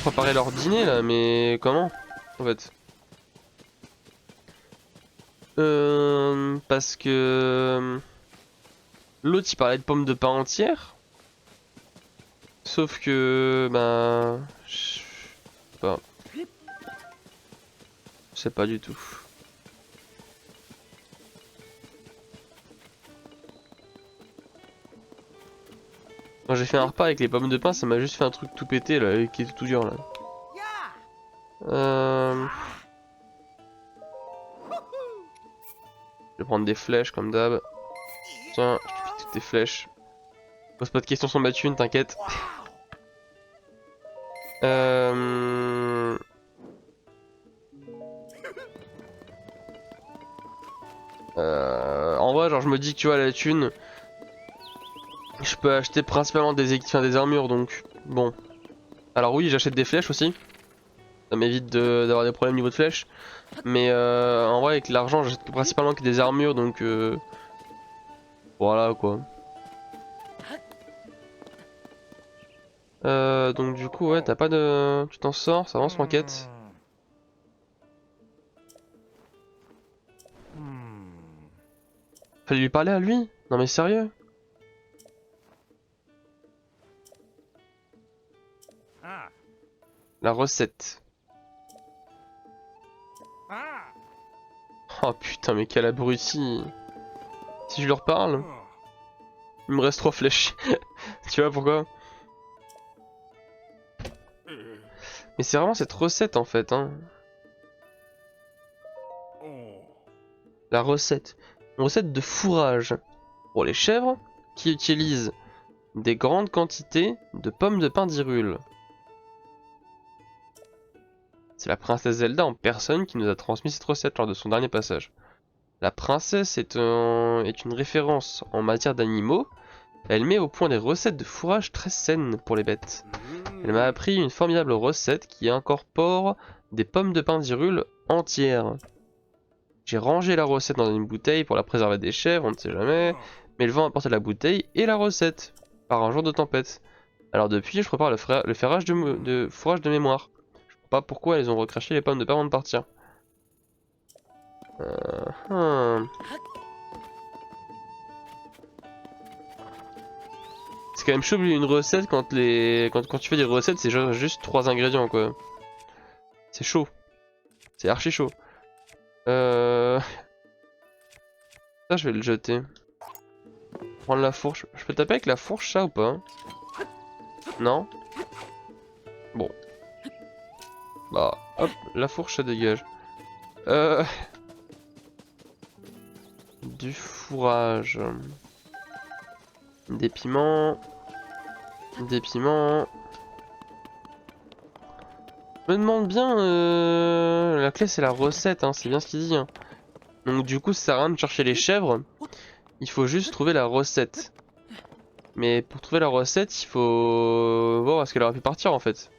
préparer leur dîner là, mais comment en fait? Parce que l'autre il parlait de pommes de pain entières. Sauf que je sais pas. Je sais pas du tout. Quand j'ai fait un repas avec les pommes de pain, ça m'a juste fait un truc tout pété là, qui est tout dur là. Je vais prendre des flèches comme d'hab. Tiens, je te pique toutes tes flèches. Pose pas de questions sur ma thune, t'inquiète. En vrai, genre je me dis que tu vois la thune, je peux acheter principalement des armures donc bon. Alors oui, j'achète des flèches aussi. Ça m'évite d'avoir des problèmes niveau de flèches. Mais en vrai, avec l'argent, j'achète principalement que des armures donc voilà quoi. Donc du coup, ouais, t'as pas de... Tu t'en sors, ça avance l'enquête. Fallait lui parler à lui? Non mais sérieux? La recette. Oh putain mais quel abruti. Si je leur parle, il me reste 3 flèches. Tu vois pourquoi? Mais c'est vraiment cette recette en fait hein. La recette. Une recette de fourrage pour les chèvres qui utilisent des grandes quantités de pommes de pin d'Hyrule. C'est la princesse Zelda en personne qui nous a transmis cette recette lors de son dernier passage. La princesse est une référence en matière d'animaux. Elle met au point des recettes de fourrage très saines pour les bêtes. Elle m'a appris une formidable recette qui incorpore des pommes de pin d'Hyrule entières. J'ai rangé la recette dans une bouteille pour la préserver des chèvres, on ne sait jamais, mais le vent a porté la bouteille et la recette, par un jour de tempête. Alors depuis, je prépare le ferrage de fourrage de mémoire. Je ne sais pas pourquoi elles ont recraché les pommes de pain avant de partir. C'est quand même chaud une recette quand tu fais des recettes, c'est juste 3 ingrédients quoi. C'est chaud. C'est archi chaud. Ça je vais le jeter. Prendre la fourche. Je peux taper avec la fourche ça ou pas? Non? Bon. Bah hop, la fourche ça dégage. Du fourrage. Des piments. Des piments. Je me demande bien... La clé c'est la recette, hein, c'est bien ce qu'il dit. Hein. Donc du coup ça sert à rien de chercher les chèvres. Il faut juste trouver la recette. Mais pour trouver la recette, il faut voir où est-ce qu'elle aurait pu partir en fait.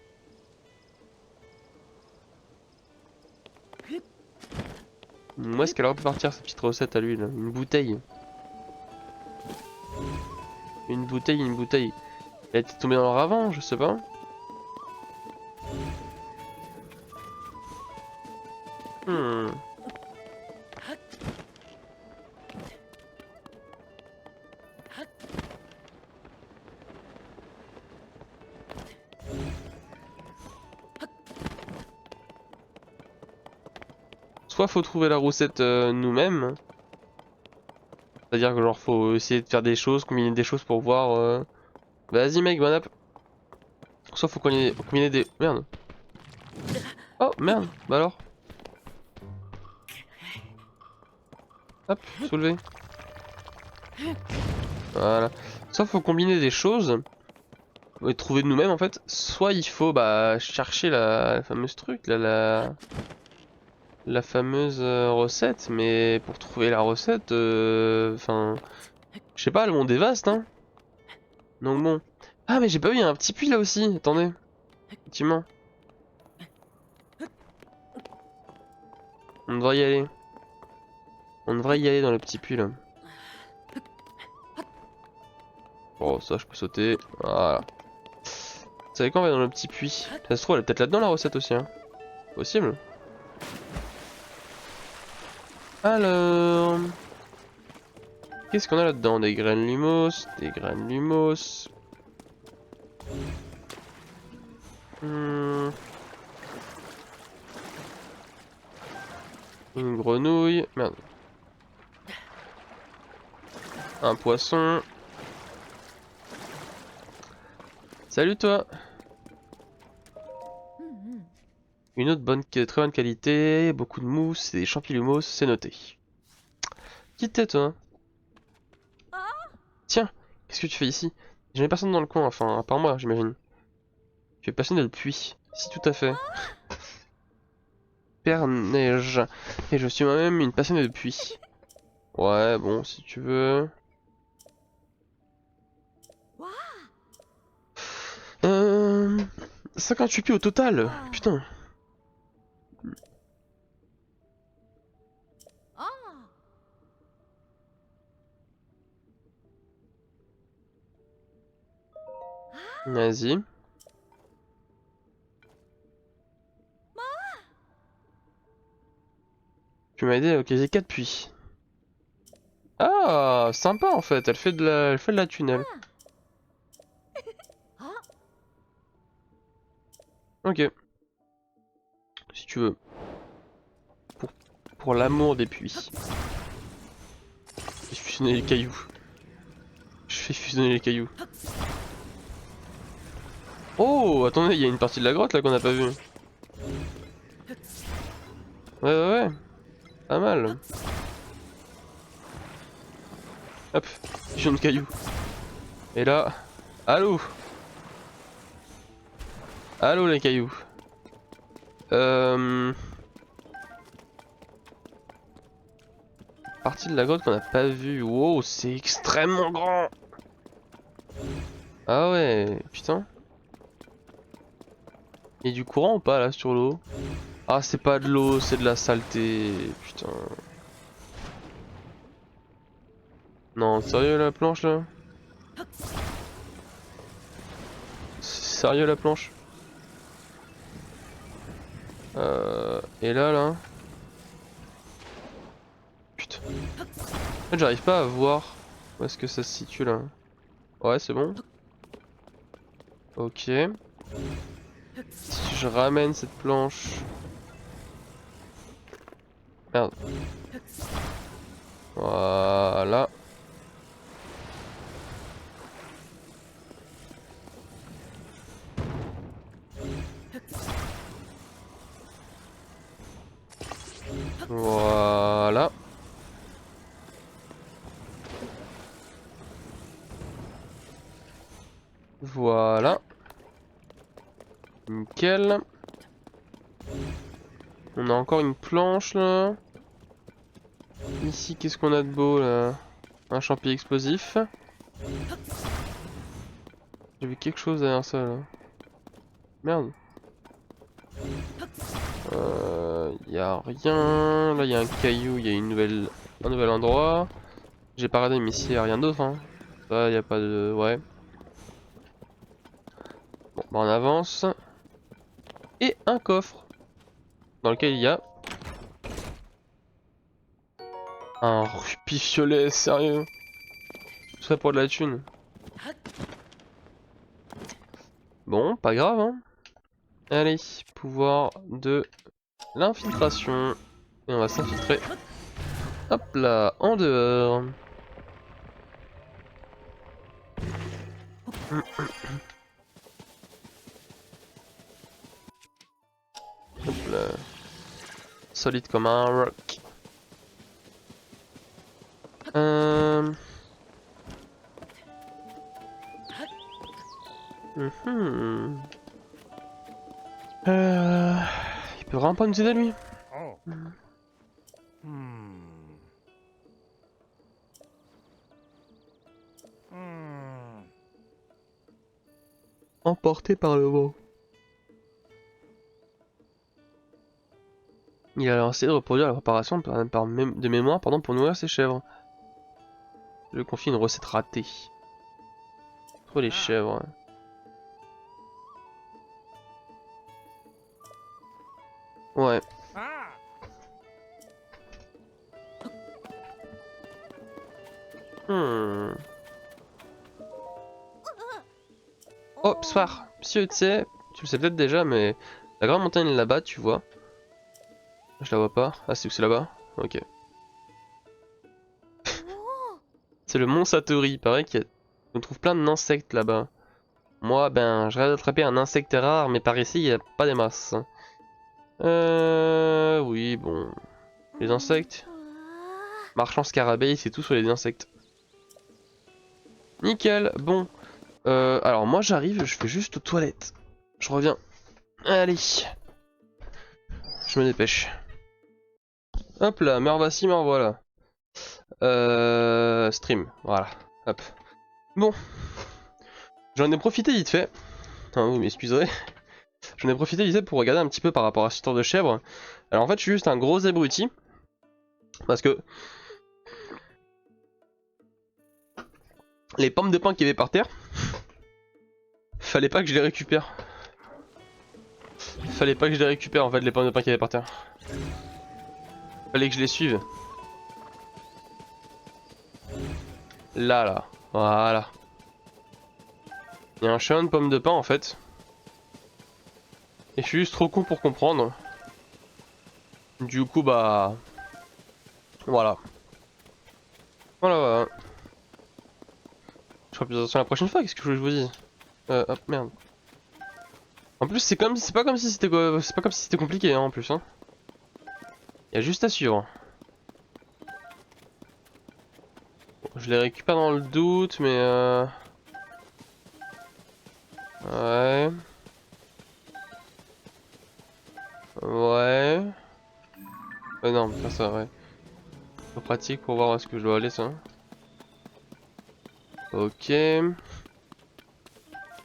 Où est-ce qu'elle aurait pu partir cette petite recette à lui là? Une bouteille. Une bouteille, une bouteille. Elle était tombée dans le ravin, je sais pas. Hmm. Soit faut trouver la recette nous-mêmes. C'est-à-dire que genre faut essayer de faire des choses, combiner des choses pour voir... Vas-y mec, bon app. Soit faut combiner des... Merde. Oh merde, bah alors. Hop, soulever. Voilà. Soit faut combiner des choses et trouver de nous-mêmes en fait. Soit il faut bah chercher la fameuse truc là, la fameuse recette. Mais pour trouver la recette, enfin, je sais pas, le monde est vaste hein. Donc bon. Ah mais j'ai pas vu, il y a un petit puits là aussi. Attendez. Effectivement. On devrait y aller. On devrait y aller dans le petit puits là. Bon, ça je peux sauter. Voilà. Vous savez quand on va dans le petit puits? Ça se trouve, elle est peut-être là-dedans la recette aussi. Hein. Possible. Alors. Qu'est-ce qu'on a là-dedans? Des graines lumos. Des graines lumos. Une grenouille. Merde. Un poisson. Salut toi. Une autre très bonne qualité. Beaucoup de mousse et des champignons, c'est noté. Qui t'es toi? Tiens, qu'est-ce que tu fais ici? J'en ai personne dans le coin, enfin, à part moi, j'imagine. Tu es passionné de puits. Si, tout à fait. Père Neige. Et je suis moi-même une passionnée de puits. Ouais, bon, si tu veux. 58 puits au total. Putain. Vas-y. Tu m'as aidé à localiser 4 puits. Ah, sympa en fait, elle fait de la tunnel. Ok. Si tu veux. Pour l'amour des puits. Je fais fusionner les cailloux. Je fais fusionner les cailloux. Oh, attendez, il y a une partie de la grotte là qu'on n'a pas vue. Ouais, ouais, ouais. Pas mal. Hop, fusion de cailloux. Et là, allô. Allô les cailloux. Partie de la grotte qu'on n'a pas vue. Wow, c'est extrêmement grand. Ah ouais, putain. Il y a du courant ou pas là sur l'eau? Ah, c'est pas de l'eau, c'est de la saleté. Putain. Non, sérieux la planche là? Sérieux la planche? Et là? Putain. En fait, j'arrive pas à voir où est-ce que ça se situe là. Ouais, c'est bon. Ok. Si je ramène cette planche. Merde. Voilà. Voilà. Voilà. Nickel. On a encore une planche là. Ici, qu'est-ce qu'on a de beau là? Un champi explosif. J'ai vu quelque chose derrière ça là. Merde. Y a rien. Là y a un caillou, y a un nouvel endroit. J'ai pas regardé mais ici y a rien d'autre hein. Là y a pas de... ouais. Bon bah on avance. Et un coffre. Dans lequel il y a... un rubis violet, sérieux. Tout ça pour de la thune. Bon, pas grave hein. Allez, pouvoir de l'infiltration. Et on va s'infiltrer. Hop là, en dehors. Hop là. Solide comme un rock. Mhm. Il peut vraiment pas nous aider lui. Oh. Hmm. Hmm. Emporté par le vent. Il a lancé de reproduire la préparation de mémoire pour nourrir ses chèvres. Je lui confie une recette ratée. Trop les chèvres. Ouais. Ah. Hmm. Oh, Psfar, monsieur, tu sais, tu le sais peut-être déjà, mais la grande montagne là-bas, tu vois. Je la vois pas. Ah, c'est où c'est là-bas? Ok. C'est le mont Satori, pareil on trouve plein d'insectes là-bas. Moi, ben, je rêve d'attraper un insecte rare, mais par ici, il n'y a pas des masses. Oui, bon. Les insectes. Marchand scarabée, c'est tout sur les insectes. Nickel, bon. Alors moi j'arrive, je fais juste aux toilettes. Je reviens. Allez. Je me dépêche. Hop là, me revoici, me revoilà. Stream, voilà. Hop. Bon. J'en ai profité vite fait. Enfin, vous m'excuserez. J'en ai profité vite fait pour regarder un petit peu par rapport à cette histoire de chèvre. Alors en fait, je suis juste un gros abruti. Parce que... les pommes de pain qu'il y avait par terre... fallait pas que je les récupère. Fallait pas que je les récupère en fait, les pommes de pain qu'il y avait par terre. Fallait que je les suive. Là. Voilà. Il y a un chemin de pommes de pain en fait. Et je suis juste trop con pour comprendre. Du coup bah... voilà. Voilà. Je ferai plus attention la prochaine fois, qu'est-ce que je voulais que je vous dise? Hop, merde. En plus c'est pas comme si c'était compliqué hein, en plus hein. Il y a juste à suivre. Bon, je les récupère dans le doute mais ouais. Ouais. Non, pas ça, ouais. C'est pratique pour voir où est-ce que je dois aller ça. Ok.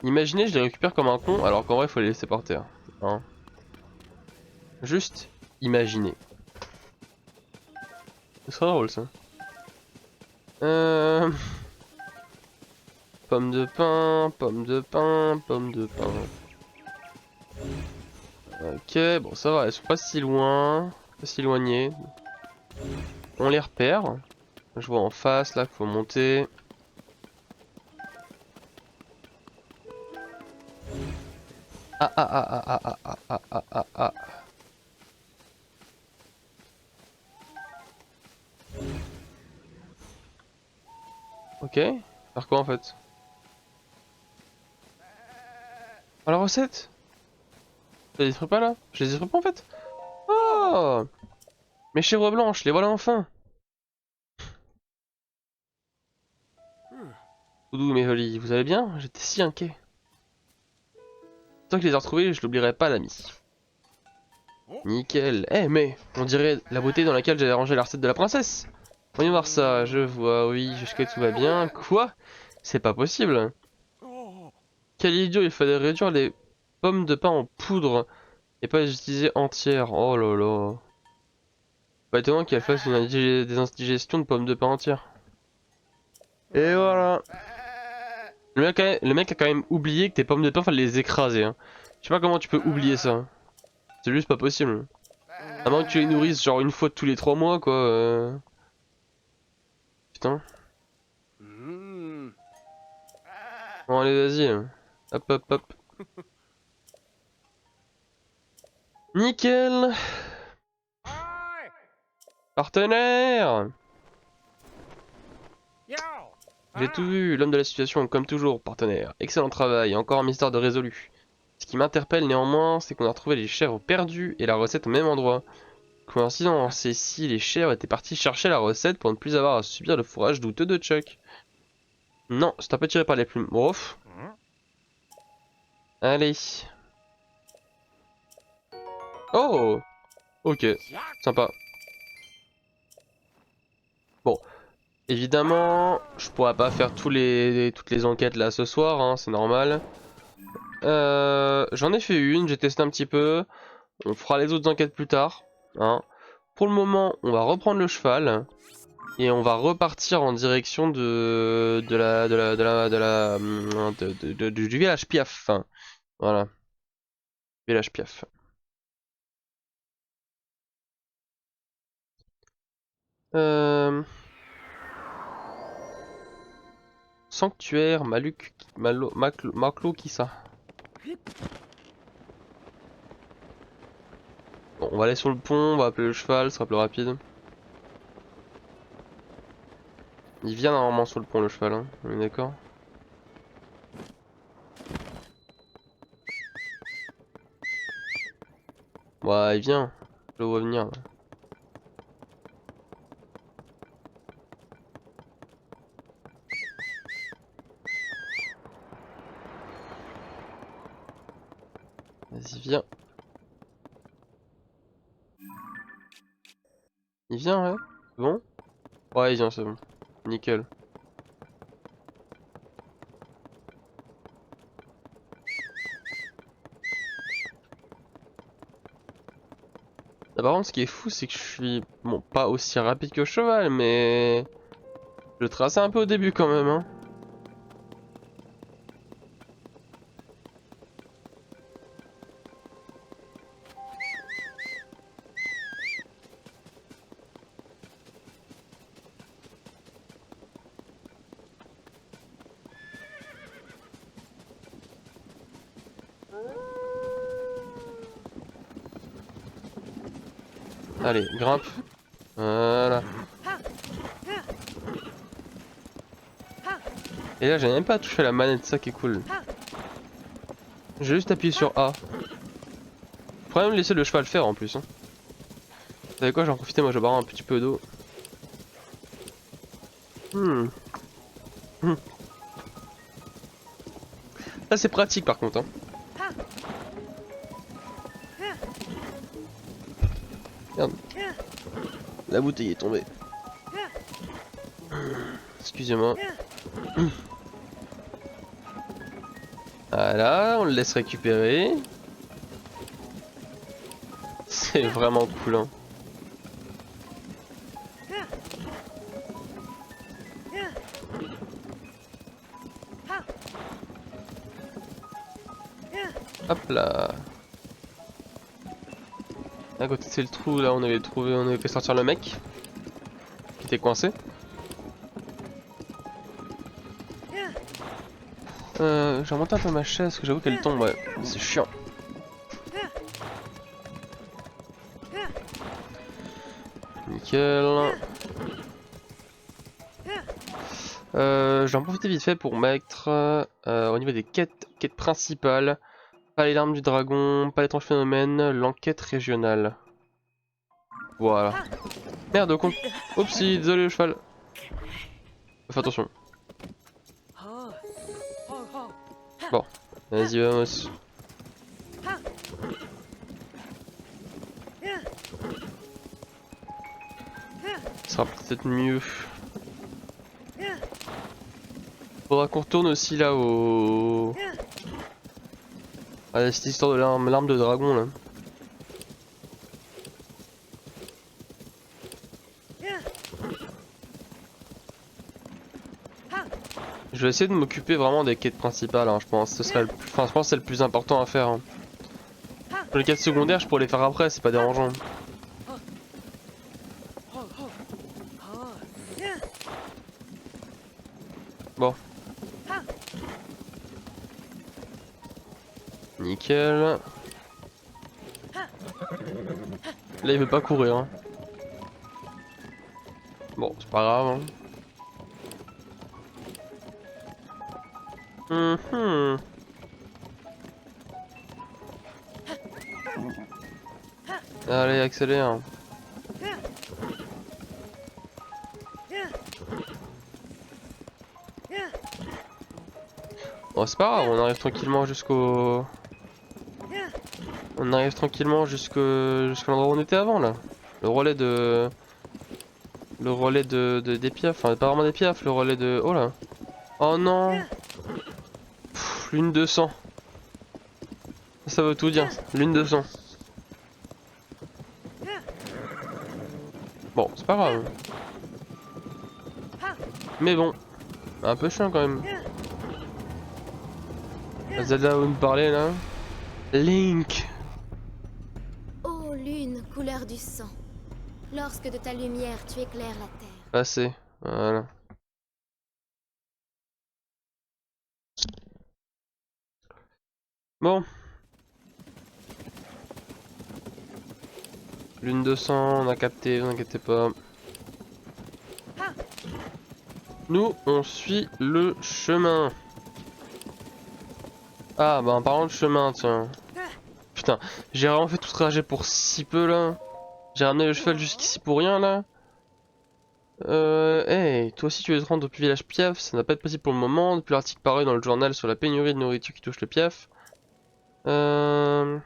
Imaginez, je les récupère comme un con, alors qu'en vrai, il faut les laisser par terre. Hein. Juste imaginez. Ce serait drôle ça. Pomme de pain, pomme de pain, pomme de pain. Ok, bon ça va, elles sont pas si loin, pas si éloignées. On les repère. Je vois en face là qu'il faut monter. Ah. Ok, faire quoi en fait? Ah la recette? Je les ferai pas là? Je les ferai pas en fait? Oh! Mes chèvres blanches, les voilà enfin! Doudou, mes jolies, vous allez bien? J'étais si inquiet. Tant que je les ai retrouvés, je l'oublierai pas l'ami. Nickel. Eh mais, on dirait la beauté dans laquelle j'avais rangé la recette de la princesse. Voyons voir ça, je vois, oui, jusque tout va bien. Quoi? C'est pas possible. Oh. Quel idiot, il fallait réduire les pommes de pain en poudre et pas les utiliser entières. Oh là là. Pas étonnant qu'elle fasse des indigestions de pommes de pain entières. Et voilà. Le mec a quand même oublié que tes pommes de pain fallait les écraser. Hein. Je sais pas comment tu peux oublier ça. Hein. C'est juste pas possible. À moins que tu les nourrisses genre une fois tous les 3 mois quoi. Putain. Hmm. Bon allez vas-y. Hop hop hop. Nickel. Aye. Partenaire. Yo. J'ai tout vu, l'homme de la situation comme toujours, partenaire. Excellent travail, encore un mystère de résolu. Ce qui m'interpelle néanmoins, c'est qu'on a retrouvé les chèvres perdues et la recette au même endroit. Coïncidence, c'est si les chèvres étaient parties chercher la recette pour ne plus avoir à subir le fourrage douteux de Chuck. Non, c'est un peu tiré par les plumes. Ouf. Hmm. Allez. Oh. Ok, Yuck. sympa. Bon, évidemment, je pourrais pas faire toutes les enquêtes là ce soir, hein, c'est normal. J'en ai fait une, j'ai testé un petit peu. On fera les autres enquêtes plus tard. Hein. Pour le moment, on va reprendre le cheval. Et on va repartir en direction du village Piaf. Hein. Voilà, village Piaf. Euh... Sanctuaire, Maclo, qui ça? Bon, on va aller sur le pont, on va appeler le cheval, ce sera plus rapide. Il vient normalement sur le pont le cheval, hein. On est d'accord? Ouais, il vient. Je le vois venir. Là. Vas-y, viens. Il vient, ouais? C'est bon? Ouais, il vient, c'est bon. Nickel. Ah, par contre, ce qui est fou, c'est que je suis, bon, pas aussi rapide que cheval, mais je traçais un peu au début quand même, hein. Allez, grimpe. Voilà. Et là, j'ai même pas touché la manette, ça qui est cool. J'ai juste appuyé sur A. Je pourrais même laisser le cheval faire en plus. Hein. Vous savez quoi, j'en profiter, moi je vais boire un petit peu d'eau. Hmm. Hmm. Là, c'est pratique par contre. Hein. Merde. La bouteille est tombée. Excusez-moi. Voilà, on le laisse récupérer. C'est vraiment cool. Hein. Hop là. À côté c'est le trou, là on avait trouvé, on avait fait sortir le mec qui était coincé. J'ai remonté un peu ma chaise parce que j'avoue qu'elle tombe, ouais. C'est chiant. Nickel. J'en profite vite fait pour mettre au niveau des quêtes principales. Pas les larmes du dragon, pas l'étrange phénomène, l'enquête régionale. Voilà. Merde, con. Oupsie, désolé le cheval. Fais attention. Bon, vas-y, vamos. Ce sera peut-être mieux. Faudra qu'on retourne aussi là au... à cette histoire de l'arme de dragon là. Je vais essayer de m'occuper vraiment des quêtes principales, hein, je pense. Ce serait enfin, je pense que c'est le plus important à faire. Hein. Pour les quêtes secondaires, je pourrais les faire après, c'est pas dérangeant. Bon. Nickel. Là, il veut pas courir. Hein. Bon, c'est pas grave. Hein. Allez, accélère. Bon, c'est pas grave, on arrive tranquillement jusqu'au... On arrive tranquillement jusqu'à l'endroit où on était avant, là. Le relais de... Le relais des piafs, enfin pas vraiment des piafs, le relais de... Oh là. Oh non. Pff, lune 200. Ça veut tout dire, lune 200. Bon, c'est pas grave. Mais bon, un peu chiant quand même. Zelda veut me parler là. Link. Ô lune, couleur du sang, lorsque de ta lumière tu éclaires la terre. Passé, voilà. Bon. Lune 200, on a capté, vous inquiétez pas. Nous, on suit le chemin. Ah bah en parlant de chemin, tiens. Putain, j'ai vraiment fait tout ce trajet pour si peu là. J'ai ramené le cheval jusqu'ici pour rien là. Hey, toi aussi tu veux te rendre depuis village Piaf, ça n'a pas été possible pour le moment, depuis l'article paru dans le journal sur la pénurie de nourriture qui touche le Piaf. Hmm.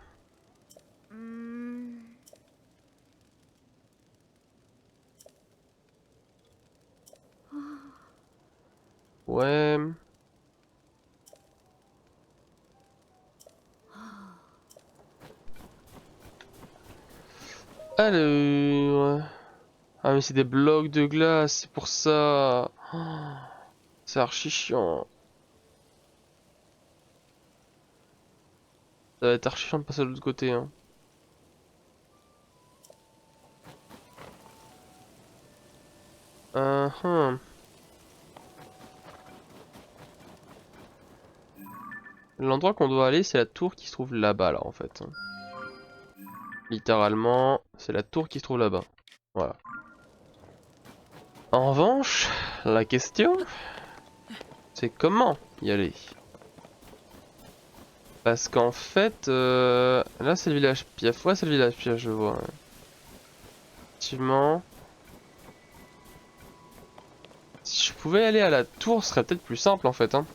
Ouais. Alors... Ah mais c'est des blocs de glace, c'est pour ça. Oh, c'est archi chiant. Ça va être archi chiant de passer de l'autre côté. Hein. Hum. L'endroit qu'on doit aller, c'est la tour qui se trouve là-bas, là, en fait. Littéralement, c'est la tour qui se trouve là-bas. Voilà. En revanche, la question, c'est comment y aller. Parce qu'en fait, là, c'est le village Piaf. Ouais, c'est le village Piaf, je vois. Ouais. Effectivement. Si je pouvais aller à la tour, ce serait peut-être plus simple, en fait. Hein.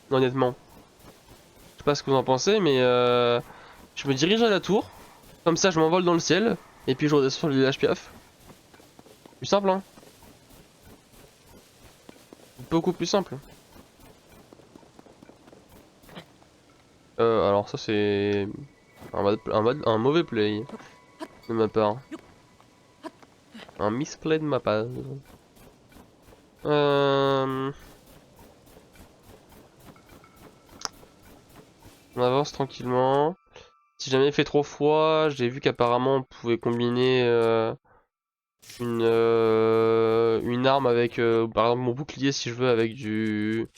Honnêtement. Je sais pas ce que vous en pensez, mais je me dirige à la tour. Comme ça, je m'envole dans le ciel. Et puis je redescends sur le village Piaf. Plus simple, hein. Beaucoup plus simple. Alors ça c'est un mauvais play de ma part. Un misplay de ma part. On avance tranquillement. Si jamais il fait trop froid, j'ai vu qu'apparemment on pouvait combiner une arme avec par exemple mon bouclier si je veux avec du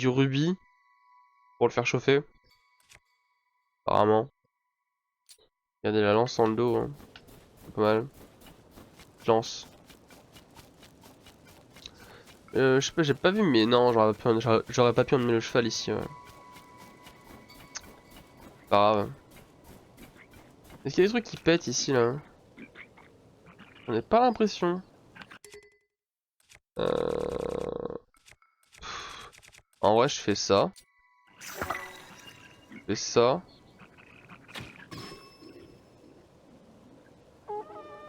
rubis pour le faire chauffer. Apparemment. Regardez la lance dans le dos, hein. C'est pas mal. Lance. Je sais pas, j'ai pas vu, mais non, j'aurais pas pu emmener le cheval ici. Ouais. Pas grave. Est-ce qu'il y a des trucs qui pètent ici là? J'en ai pas l'impression. En vrai, je fais ça. Je fais ça.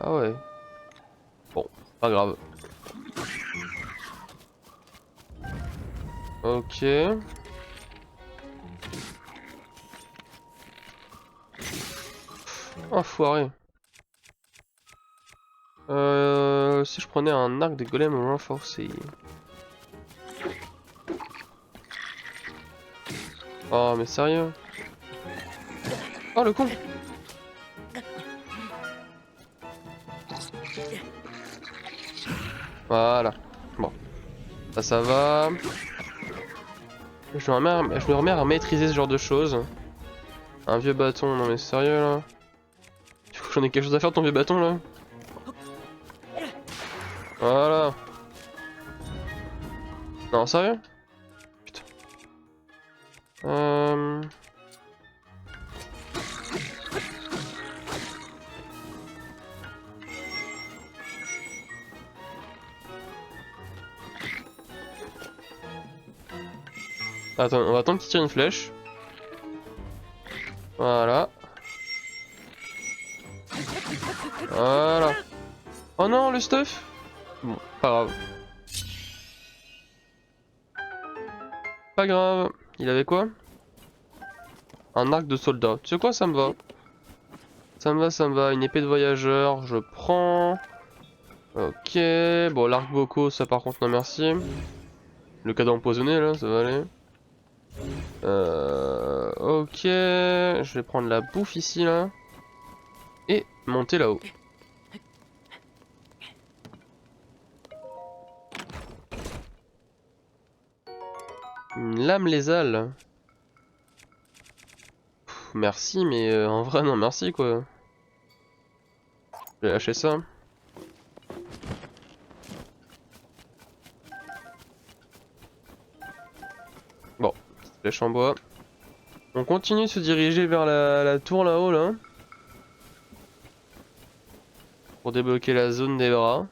Ah ouais. Bon, pas grave. Ok. Enfoiré. Si je prenais un arc de golem renforcé. Oh mais sérieux? Oh le con! Voilà. Bon. Ça va. Je me remets à maîtriser ce genre de choses. Un vieux bâton, non mais sérieux là? Tu crois que j'en ai quelque chose à faire de ton vieux bâton là? Voilà. Non, sérieux? Putain. Attends, on va attendre qu'il tire une flèche. Voilà. Voilà. Oh non, le stuff! Bon, pas grave. Pas grave. Il avait quoi? Un arc de soldat. Tu sais quoi, ça me va. Ça me va, ça me va. Une épée de voyageur, je prends. Ok. Bon, l'arc Boko, ça par contre, non merci. Le cadeau empoisonné, là, ça va aller. Ok. Je vais prendre la bouffe ici, là. Et monter là-haut. Une lame lézale. Pff, merci, mais en vrai, non merci, quoi. Je vais lâcher ça. Bon, petite flèche en bois. On continue de se diriger vers la tour là-haut, là. Pour débloquer la zone des bras.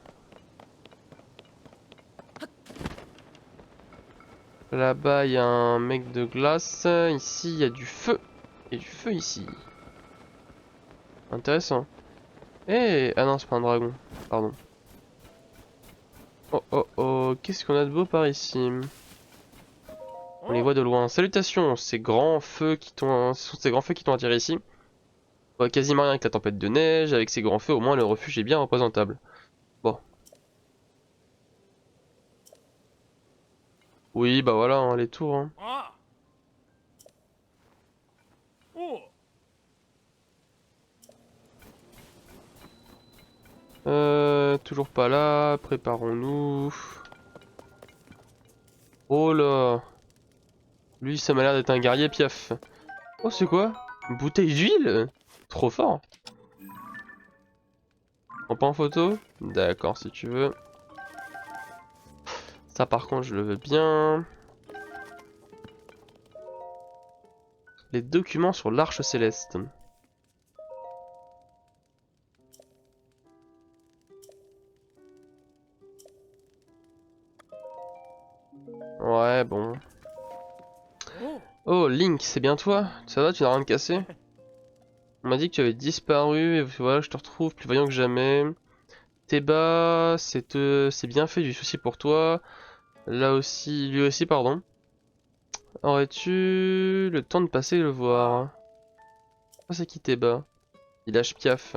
Là-bas, il y a un mec de glace. Ici, il y a du feu. Il y a du feu ici. Intéressant. Eh, ah non, c'est pas un dragon. Pardon. Oh oh oh, qu'est-ce qu'on a de beau par ici? On les voit de loin. Salutations, ces grands feux qui t'ont, ce sont ces grands feux qui t'ont attiré ici. On voit quasiment rien avec la tempête de neige. Avec ces grands feux, au moins le refuge est bien représentable. Bon. Oui, bah voilà, hein, les tours. Hein. Ah. Oh. Toujours pas là. Préparons-nous. Oh là. Lui, ça m'a l'air d'être un guerrier piaf. Oh, c'est quoi? Une bouteille d'huile? Trop fort. On prend en photo? D'accord, si tu veux. Ça, par contre, je le veux bien. Les documents sur l'Arche Céleste. Ouais, bon. Oh. Oh, Link, c'est bien toi? Ça va, tu n'as rien de cassé? On m'a dit que tu avais disparu, et voilà, je te retrouve plus vaillant que jamais. Théba, c'est bien fait, du souci pour toi. Là aussi, lui aussi, pardon. Aurais-tu le temps de passer le voir? Ah, c'est qui Théba? Village Piaf.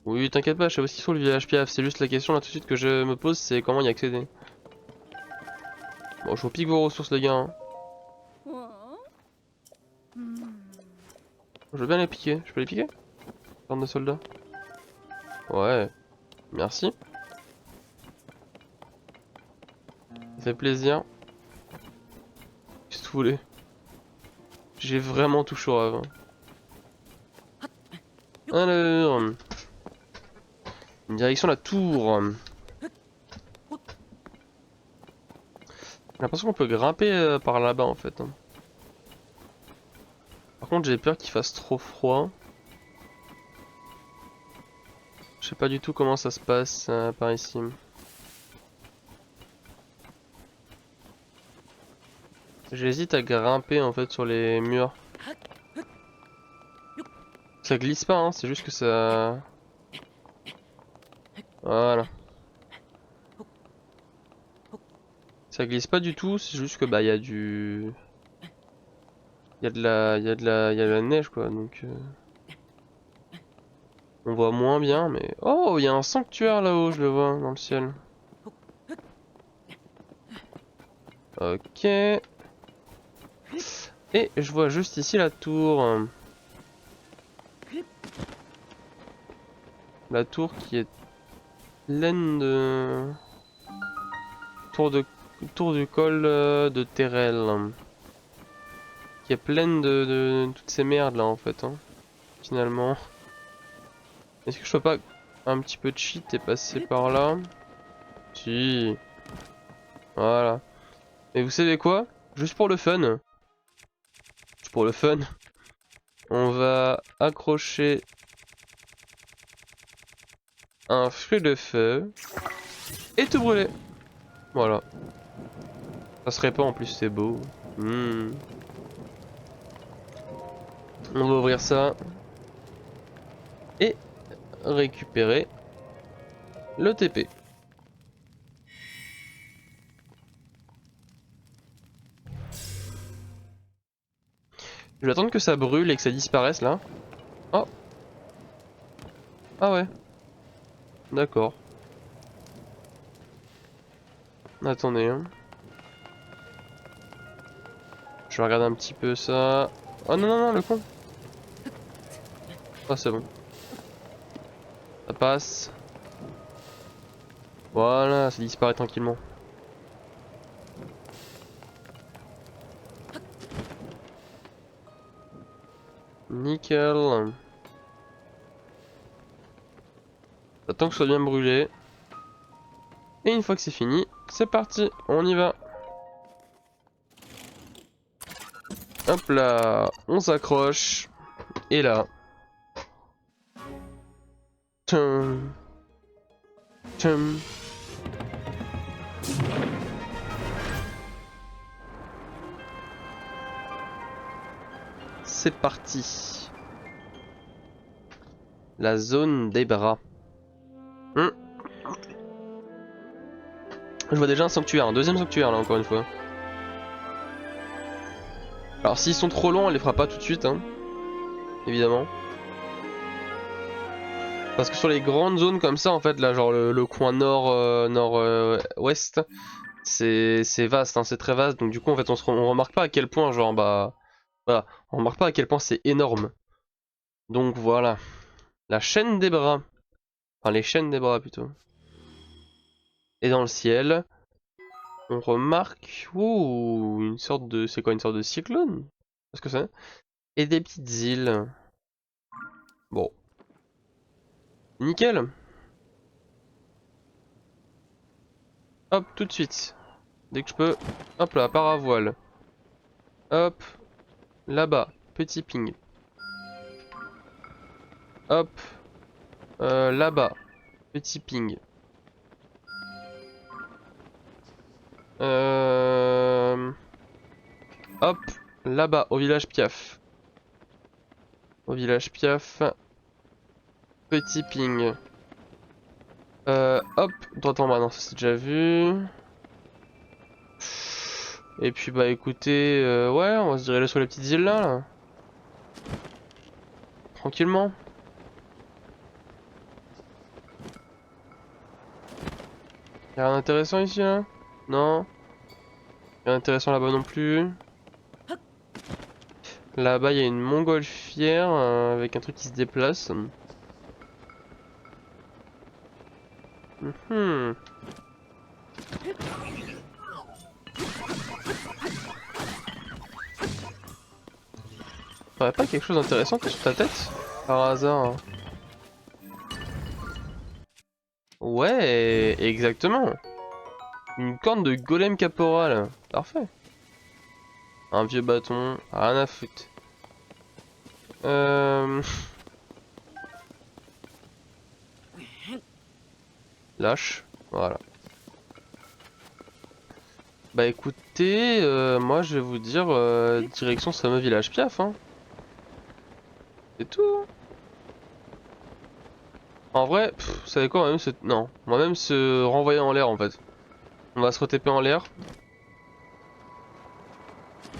Oui, t'inquiète pas, je sais aussi sur le village Piaf. C'est juste la question là tout de suite que je me pose, c'est comment y accéder. Bon, je vous pique vos ressources, les gars. Hein. Je veux bien les piquer. Je peux les piquer? Bande de soldats. Ouais, merci. Ça fait plaisir. Qu'est-ce que vous voulez? J'ai vraiment tout chaud avant. Alors, direction la tour. J'ai l'impression qu'on peut grimper par là-bas en fait. Hein. Par contre, j'ai peur qu'il fasse trop froid. Je sais pas du tout comment ça se passe par ici. J'hésite à grimper en fait sur les murs. Ça glisse pas, hein, c'est juste que ça... Voilà. Ça glisse pas du tout, c'est juste que bah il y a du... Il y a de la... Il y a de la... Il y a de la neige quoi, donc... On voit moins bien, mais... Oh, il y a un sanctuaire là-haut, je le vois, dans le ciel. Ok. Et je vois juste ici la tour. La tour qui est pleine de... Tour du col de Terrell. Qui est pleine de toutes ces merdes là en fait, hein, finalement. Est-ce que je peux pas un petit peu cheat et passer par là? Si. Voilà. Et vous savez quoi? Juste pour le fun. Juste pour le fun. On va accrocher un fruit de feu et tout brûler. Voilà. Ça se répand en plus, c'est beau. Hmm. On va ouvrir ça et récupérer le TP. Je vais attendre que ça brûle et que ça disparaisse là. Oh. Ah ouais. D'accord. Attendez. Hein. Je vais regarder un petit peu ça. Oh non non non le con. Ah c'est bon. Ça passe. Voilà, ça disparaît tranquillement. Nickel. Attends que ce soit bien brûlé. Et une fois que c'est fini, c'est parti, on y va. Hop là, on s'accroche. Et là. Tchum. Tchum. C'est parti. La zone des bras. Je vois déjà un sanctuaire, un deuxième sanctuaire là encore une fois. Alors s'ils sont trop longs, on les fera pas tout de suite, hein. Évidemment. Parce que sur les grandes zones comme ça, en fait, là, genre le coin nord-ouest, c'est vaste, hein, c'est très vaste. Donc du coup, en fait, on remarque pas à quel point, genre, bah, voilà, on remarque pas à quel point c'est énorme. Donc voilà, la chaîne des bras, enfin les chaînes des bras plutôt. Et dans le ciel, on remarque, ouh, une sorte de, c'est quoi, une sorte de cyclone? Qu'est-ce que c'est? Et des petites îles. Bon, nickel. Hop, tout de suite. Dès que je peux. Hop là, paravoile. Hop, là-bas, petit ping. Hop, là-bas, petit ping. Hop, là-bas, au village Piaf. Au village Piaf, petit ping. Hop, droite en bas, non, ça c'est déjà vu. Et puis bah écoutez, ouais, on va se diriger sur les petites îles là. Tranquillement. Y'a rien d'intéressant ici là? Non? Rien d'intéressant là-bas non plus. Là-bas il y a une montgolfière avec un truc qui se déplace. Mhm. T'aurais pas quelque chose d'intéressant sur ta tête? Par hasard. Hein. Ouais, exactement. Une corne de golem caporal. Parfait. Un vieux bâton, rien à foutre. Lâche, voilà. Bah écoutez, moi je vais vous dire direction ce fameux village Piaf, hein. C'est tout. Hein. En vrai, vous savez quoi, on va même se... Non, on va même se renvoyer en l'air en fait. On va se re-TP en l'air.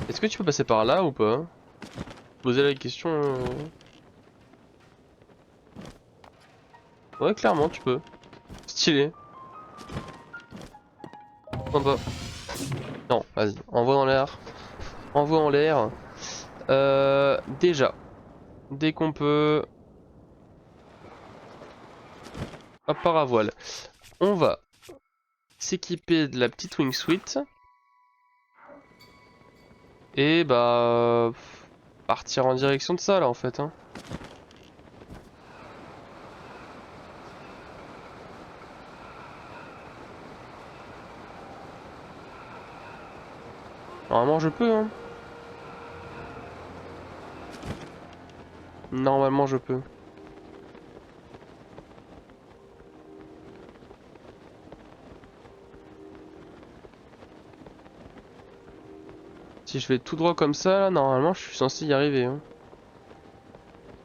Est-ce que tu peux passer par là ou pas? Poser la question. Ouais, clairement, tu peux. Stylé. Sympa. Non, vas-y, envoie dans l'air. Envoie en l'air. Déjà, dès qu'on peut. Hop, paravoile. On va s'équiper de la petite wingsuit. Et bah. Partir en direction de ça là en fait. Hein. Normalement je peux. Hein. Normalement je peux. Si je vais tout droit comme ça, là, normalement je suis censé y arriver. Hein.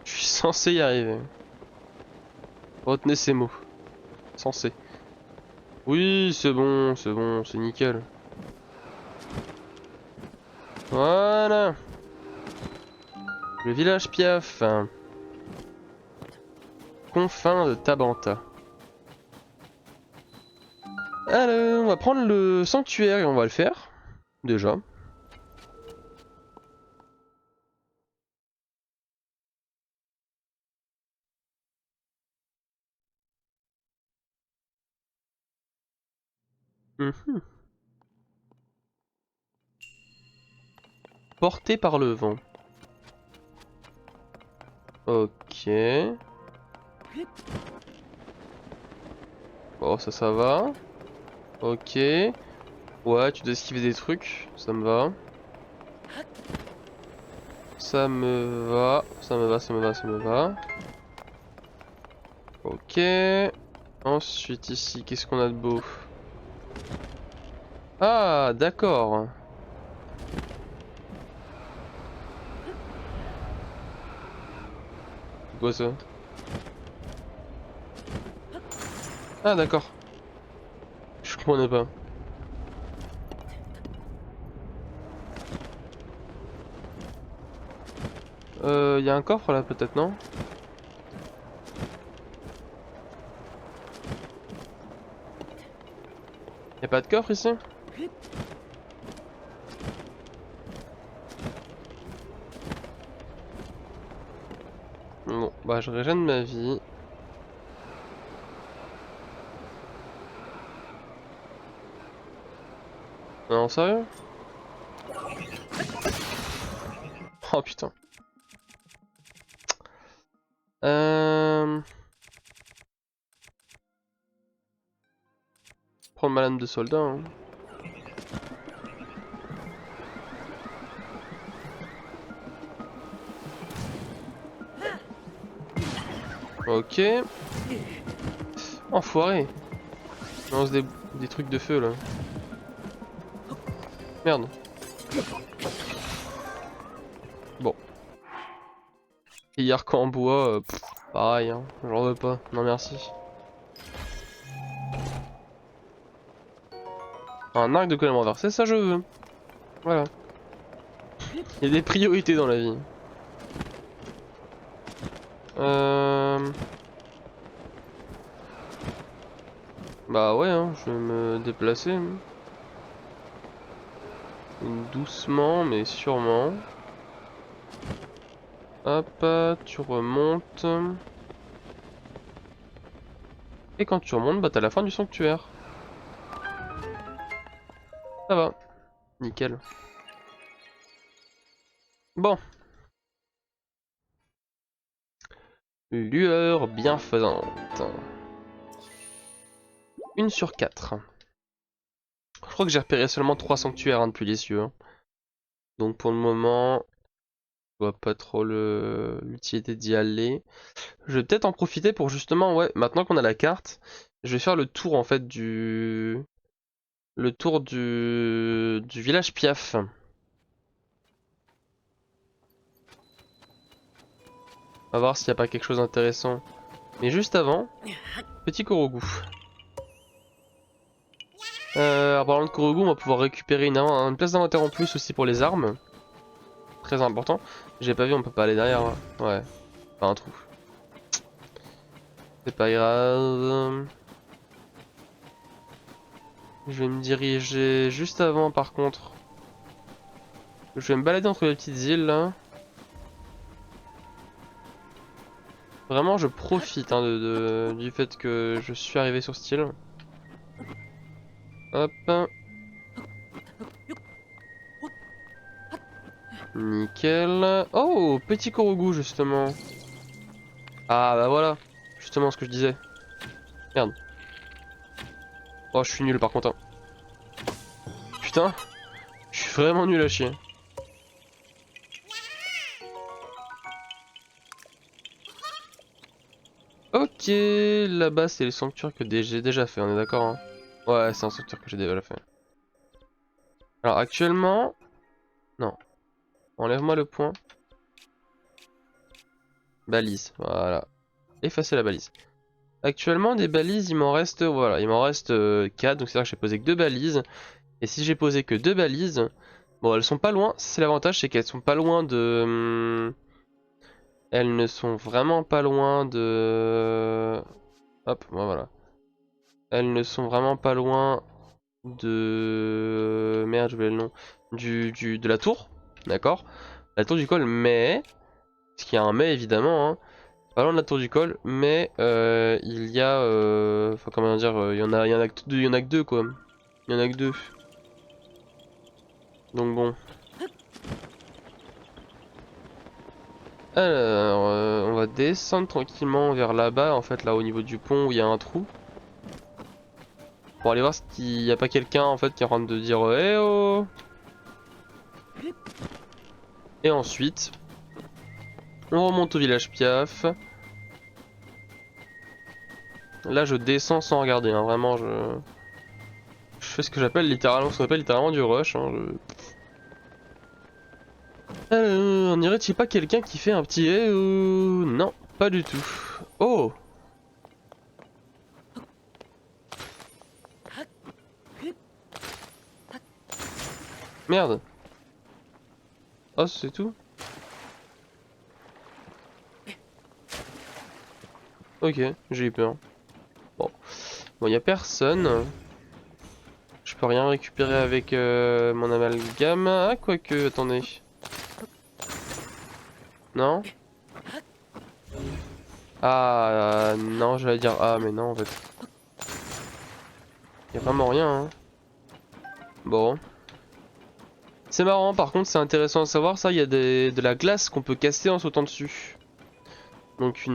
Je suis censé y arriver. Retenez ces mots. Censé. Oui, c'est bon, c'est nickel. Voilà. Le village Piaf. Confins de Tabanta. Alors, on va prendre le sanctuaire et on va le faire. Déjà. Mhm. Porté par le vent. Ok. Bon, ça va. Ok. Ouais, tu dois esquiver des trucs. Ça me va. Ça me va. Ça me va, ça me va, ça me va. Ok. Ensuite, ici, qu'est-ce qu'on a de beau? Ah, d'accord. C'est quoi ça? Ah, d'accord. Je comprenais pas. Y a un coffre là, peut-être, non? Y a pas de coffre ici? Bon, bah je régène ma vie. Non, sérieux? Oh putain. Prendre ma lame de soldat. Hein. Ok. Enfoiré. Je lance des trucs de feu là. Merde. Bon. Et arc en bois, pareil, hein. J'en veux pas. Non merci. Un arc de colonne renversée, ça je veux. Voilà. Il y a des priorités dans la vie. Bah ouais, hein, je vais me déplacer. Hein. Doucement, mais sûrement. Hop, tu remontes. Et quand tu remontes, bah t'as la fin du sanctuaire. Ça va. Nickel. Bon. Lueur bienfaisante. 1/4. Je crois que j'ai repéré seulement 3 sanctuaires hein, depuis les cieux. Hein. Donc pour le moment, je vois pas trop l'utilité d'y aller. Je vais peut-être en profiter pour justement, ouais, maintenant qu'on a la carte, je vais faire le tour en fait du village Piaf. On va voir s'il n'y a pas quelque chose d'intéressant. Mais juste avant, petit Korogu. En parlant de Korogu, on va pouvoir récupérer une place d'inventaire en plus aussi pour les armes. Très important. J'ai pas vu, on peut pas aller derrière. Hein. Ouais, pas un trou. C'est pas grave. Je vais me diriger juste avant par contre. Je vais me balader entre les petites îles là. Vraiment je profite hein, du fait que je suis arrivé sur cette île. Hop. Nickel. Oh, petit Korogu justement. Ah bah voilà. Justement ce que je disais. Merde. Oh je suis nul par contre. Hein. Putain. Je suis vraiment nul à chier. Ok, là-bas c'est les sanctuaires que j'ai déjà fait, on est d'accord hein. Ouais, c'est un sanctuaire que j'ai déjà fait. Alors actuellement... Non. Enlève-moi le point. Balise, voilà. Effacer la balise. Actuellement des balises, il m'en reste... Voilà, il m'en reste 4, donc c'est-à-dire que j'ai posé que 2 balises. Et si j'ai posé que 2 balises... Bon, elles sont pas loin, c'est l'avantage, c'est qu'elles sont pas loin de... Elles ne sont vraiment pas loin de... Hop, voilà. Elles ne sont vraiment pas loin de... Merde, j'ai oublié le nom. De la tour, d'accord? La tour du col, mais... Parce qu'il y a un mais évidemment, hein. Pas loin de la tour du col, mais il y a... Enfin, comment dire, il y en a que deux, quoi. Il y en a que deux. Donc bon. Alors, on va descendre tranquillement vers là-bas, en fait, là au niveau du pont où il y a un trou. Pour aller voir s'il n'y a pas quelqu'un, en fait, qui est en train de dire Eh oh! Et ensuite, on remonte au village Piaf. Là, je descends sans regarder, hein. Vraiment, je fais ce que j'appelle littéralement, ce qu'on appelle littéralement du rush. Hein. On dirait-il pas quelqu'un qui fait un petit eh oh? Non, pas du tout. Oh! Merde. Oh, c'est tout? Ok, j'ai eu peur. Bon, y a personne. Je peux rien récupérer avec mon amalgame. Ah, quoique, attendez. Non? Ah, non, j'allais dire ah, mais non, en fait. Y a vraiment rien, hein. Bon. C'est marrant, par contre, c'est intéressant à savoir, ça, il y a de la glace qu'on peut casser en sautant dessus. Donc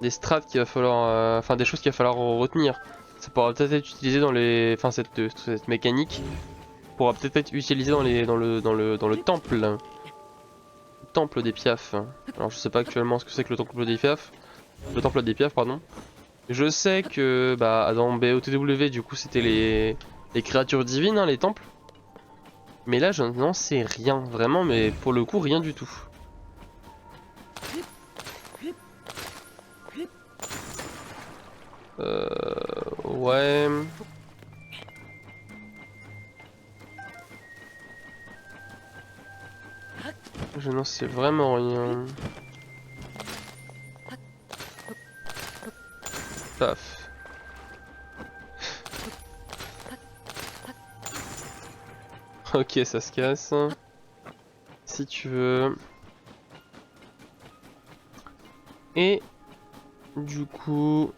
des strats qu'il va falloir... Enfin, des choses qu'il va falloir retenir. Ça pourra peut-être être utilisé dans les... Enfin, cette mécanique pourra peut-être être utilisée dans le temple. Le temple des Piaf. Alors, je sais pas actuellement ce que c'est que le temple des Piaf. Le temple des Piaf, pardon. Je sais que bah, dans BOTW, du coup, c'était les créatures divines, hein, les temples. Mais là, je n'en sais rien, vraiment, mais pour le coup, rien du tout. Ouais. Je n'en sais vraiment rien. Paf. Ok, ça se casse. Si tu veux. Et du coup,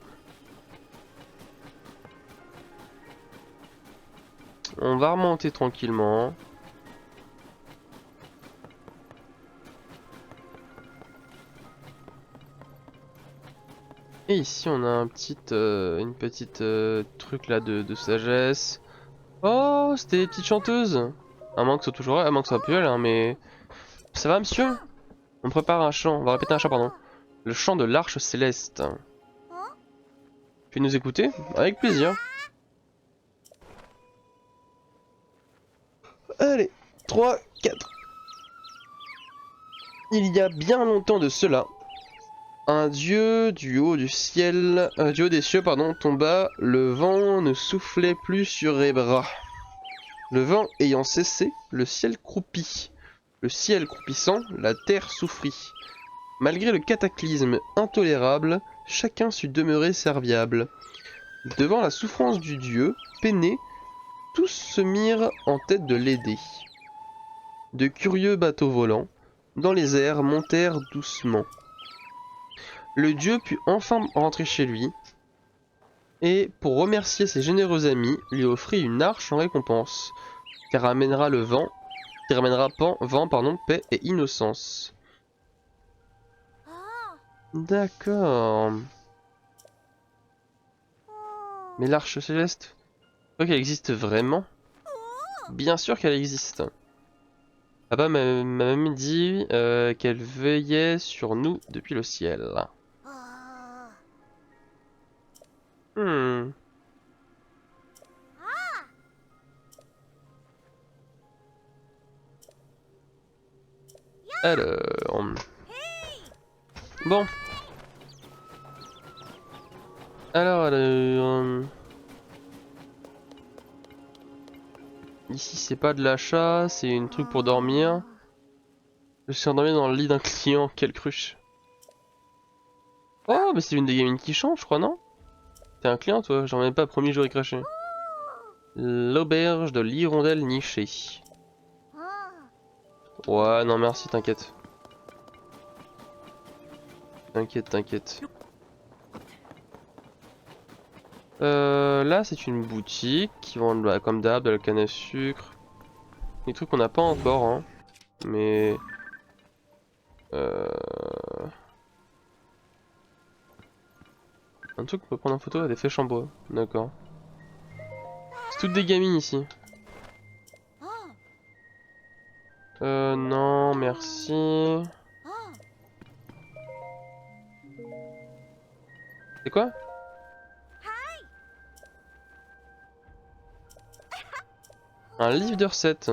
on va remonter tranquillement. Et ici on a une petite truc là de sagesse. Oh, c'était des petites chanteuses. À moins que ce soit toujours, à moins que ce soit plus elle, hein, mais ça va, monsieur? On prépare un chant. On va répéter un chant, pardon. Le chant de l'arche céleste. Tu veux nous écouter? Avec plaisir. Allez, 3, 4. Il y a bien longtemps de cela, Un dieu du haut du ciel, du haut des cieux, pardon, tomba. Le vent ne soufflait plus sur Hébra. Le vent ayant cessé, le ciel croupit. Le ciel croupissant, la terre souffrit. Malgré le cataclysme intolérable, chacun sut demeurer serviable. Devant la souffrance du dieu, peinés, tous se mirent en tête de l'aider. De curieux bateaux volants, dans les airs, montèrent doucement. Le dieu put enfin rentrer chez lui, et pour remercier ses généreux amis, lui offrit une arche en récompense, qui ramènera le vent, paix et innocence. D'accord. Mais l'arche céleste, tu crois qu'elle existe vraiment? Bien sûr qu'elle existe. Papa m'a même dit qu'elle veillait sur nous depuis le ciel. Hmm. Alors... Bon. Alors... Ici c'est pas de l'achat, c'est une truc pour dormir. Je suis endormi dans le lit d'un client, quelle cruche. Oh mais c'est une des gamines qui chante je crois, non? T'es un client toi, j'en ai pas, promis j'aurais craché. L'auberge de l'hirondelle nichée. Ouais non merci, t'inquiète. T'inquiète. Là c'est une boutique qui vend bah, comme d'hab de la canne à sucre. Des trucs qu'on n'a pas encore hein. Mais... Un truc qu'on peut prendre en photo, des flèches en bois. D'accord. C'est toutes des gamines ici. Non merci. C'est quoi? Un livre de recettes.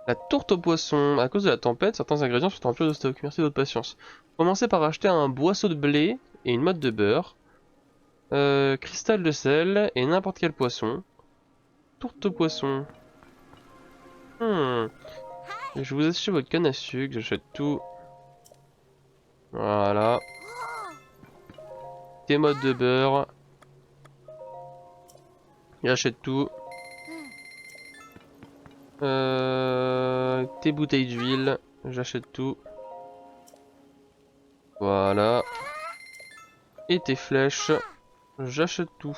La tourte au poisson. À cause de la tempête, certains ingrédients sont en rupture de stock. Merci de votre patience. Commencez par acheter un boisseau de blé et une motte de beurre. Cristal de sel et n'importe quel poisson. Tourte au poisson. Je vous achète votre canne à sucre, j'achète tout. Voilà. Tes mottes de beurre. J'achète tout. Tes bouteilles d'huile, j'achète tout. Voilà. Et tes flèches, j'achète tout.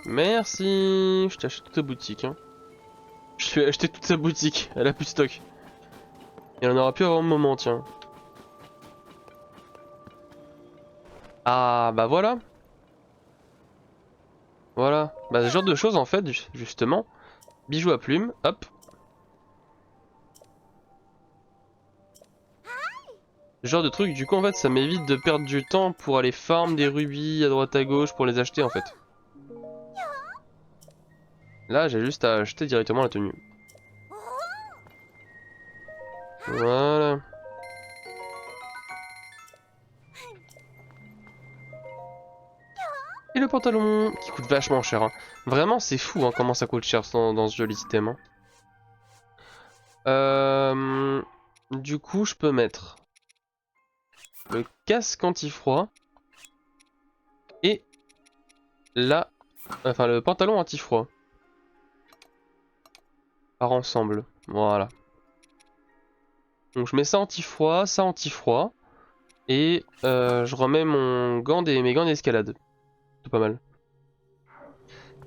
Merci. Je t'achète toute ta boutique. Hein. Je lui ai acheté toute sa boutique, elle a plus de stock. Il en aura plus avant un moment, tiens. Ah bah voilà. Voilà. Bah ce genre de choses en fait, justement. Bijoux à plumes, hop. Ce genre de truc, du coup en fait ça m'évite de perdre du temps pour aller farm des rubis à droite à gauche pour les acheter en fait. Là j'ai juste à acheter directement la tenue. Voilà. Et le pantalon qui coûte vachement cher. Hein. Vraiment c'est fou hein, comment ça coûte cher dans ce joli système. Hein. Du coup je peux mettre le casque anti-froid et là, enfin le pantalon anti-froid par ensemble. Voilà. Donc je mets ça anti-froid, et je remets mes gants d'escalade. C'est pas mal.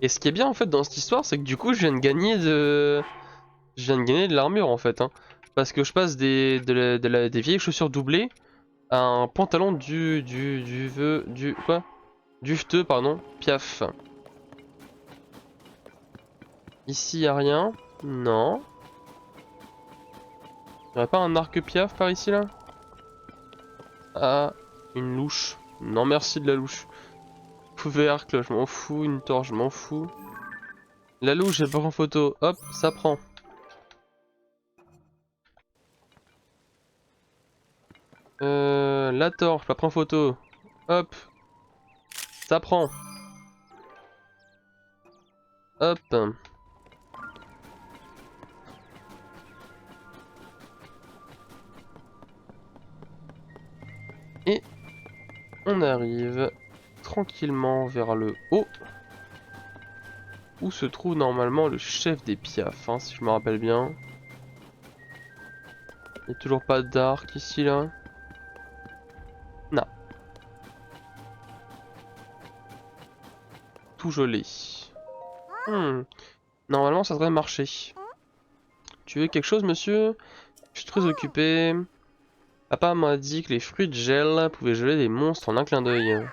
Et ce qui est bien en fait dans cette histoire, c'est que du coup je viens de gagner de l'armure en fait. Hein. Parce que je passe des vieilles chaussures doublées à un pantalon duveteux, pardon, piaf. Ici y a rien. Non. Y'aurait pas un arc piaf par ici là? Ah, une louche. Non merci de la louche. Couvercle, je m'en fous. Une torche, je m'en fous. La louche, j'ai pas en photo. Hop, ça prend. La torche, je la prends photo. Hop. Ça prend. Hop. Et on arrive tranquillement vers le haut. Où se trouve normalement le chef des piafs, hein, si je me rappelle bien. Il n'y a toujours pas d'arc ici là. Non. Tout gelé. Normalement ça devrait marcher. Tu veux quelque chose monsieur? Je suis très occupé. Papa m'a dit que les fruits de gel pouvaient geler des monstres en un clin d'œil.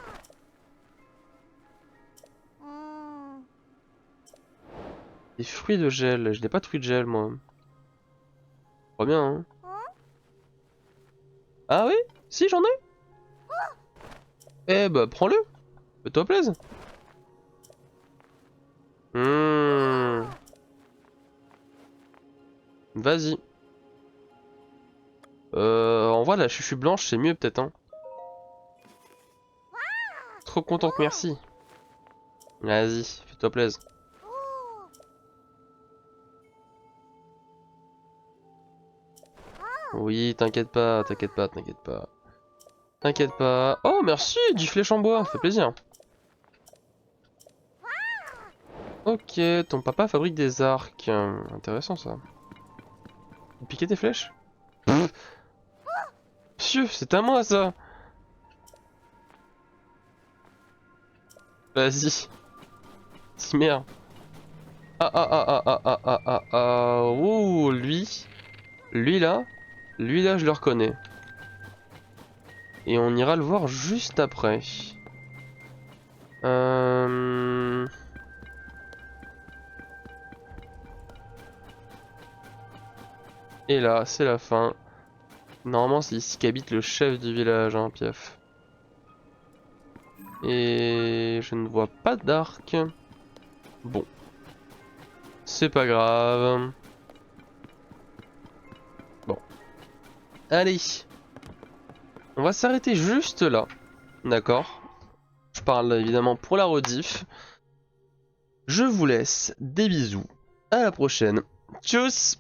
Des fruits de gel, je n'ai pas de fruits de gel moi. Pas bien hein. Ah oui? Si j'en ai. Eh bah prends-le. Fais-toi plaisir. Vas-y. Envoie de la chuchu blanche, c'est mieux peut-être hein. Trop contente, merci. Vas-y, fais-toi plaisir. Oui, t'inquiète pas, t'inquiète pas, t'inquiète pas. T'inquiète pas. Oh merci, du flèche en bois, ça fait plaisir. Ok, ton papa fabrique des arcs. Intéressant ça. Vous piquez tes flèches? Monsieur, c'est à moi ça. Vas-y. Si merde. Ah ah ah ah ah ah ah ah ah. Ouh, lui. Lui là. Lui là, je le reconnais. Et on ira le voir juste après. Et là, c'est la fin. Normalement, c'est ici qu'habite le chef du village, hein, Piaf. Et je ne vois pas d'arc. Bon. C'est pas grave. Bon. Allez. On va s'arrêter juste là. D'accord. Je parle évidemment pour la rediff. Je vous laisse. Des bisous. À la prochaine. Tchuss.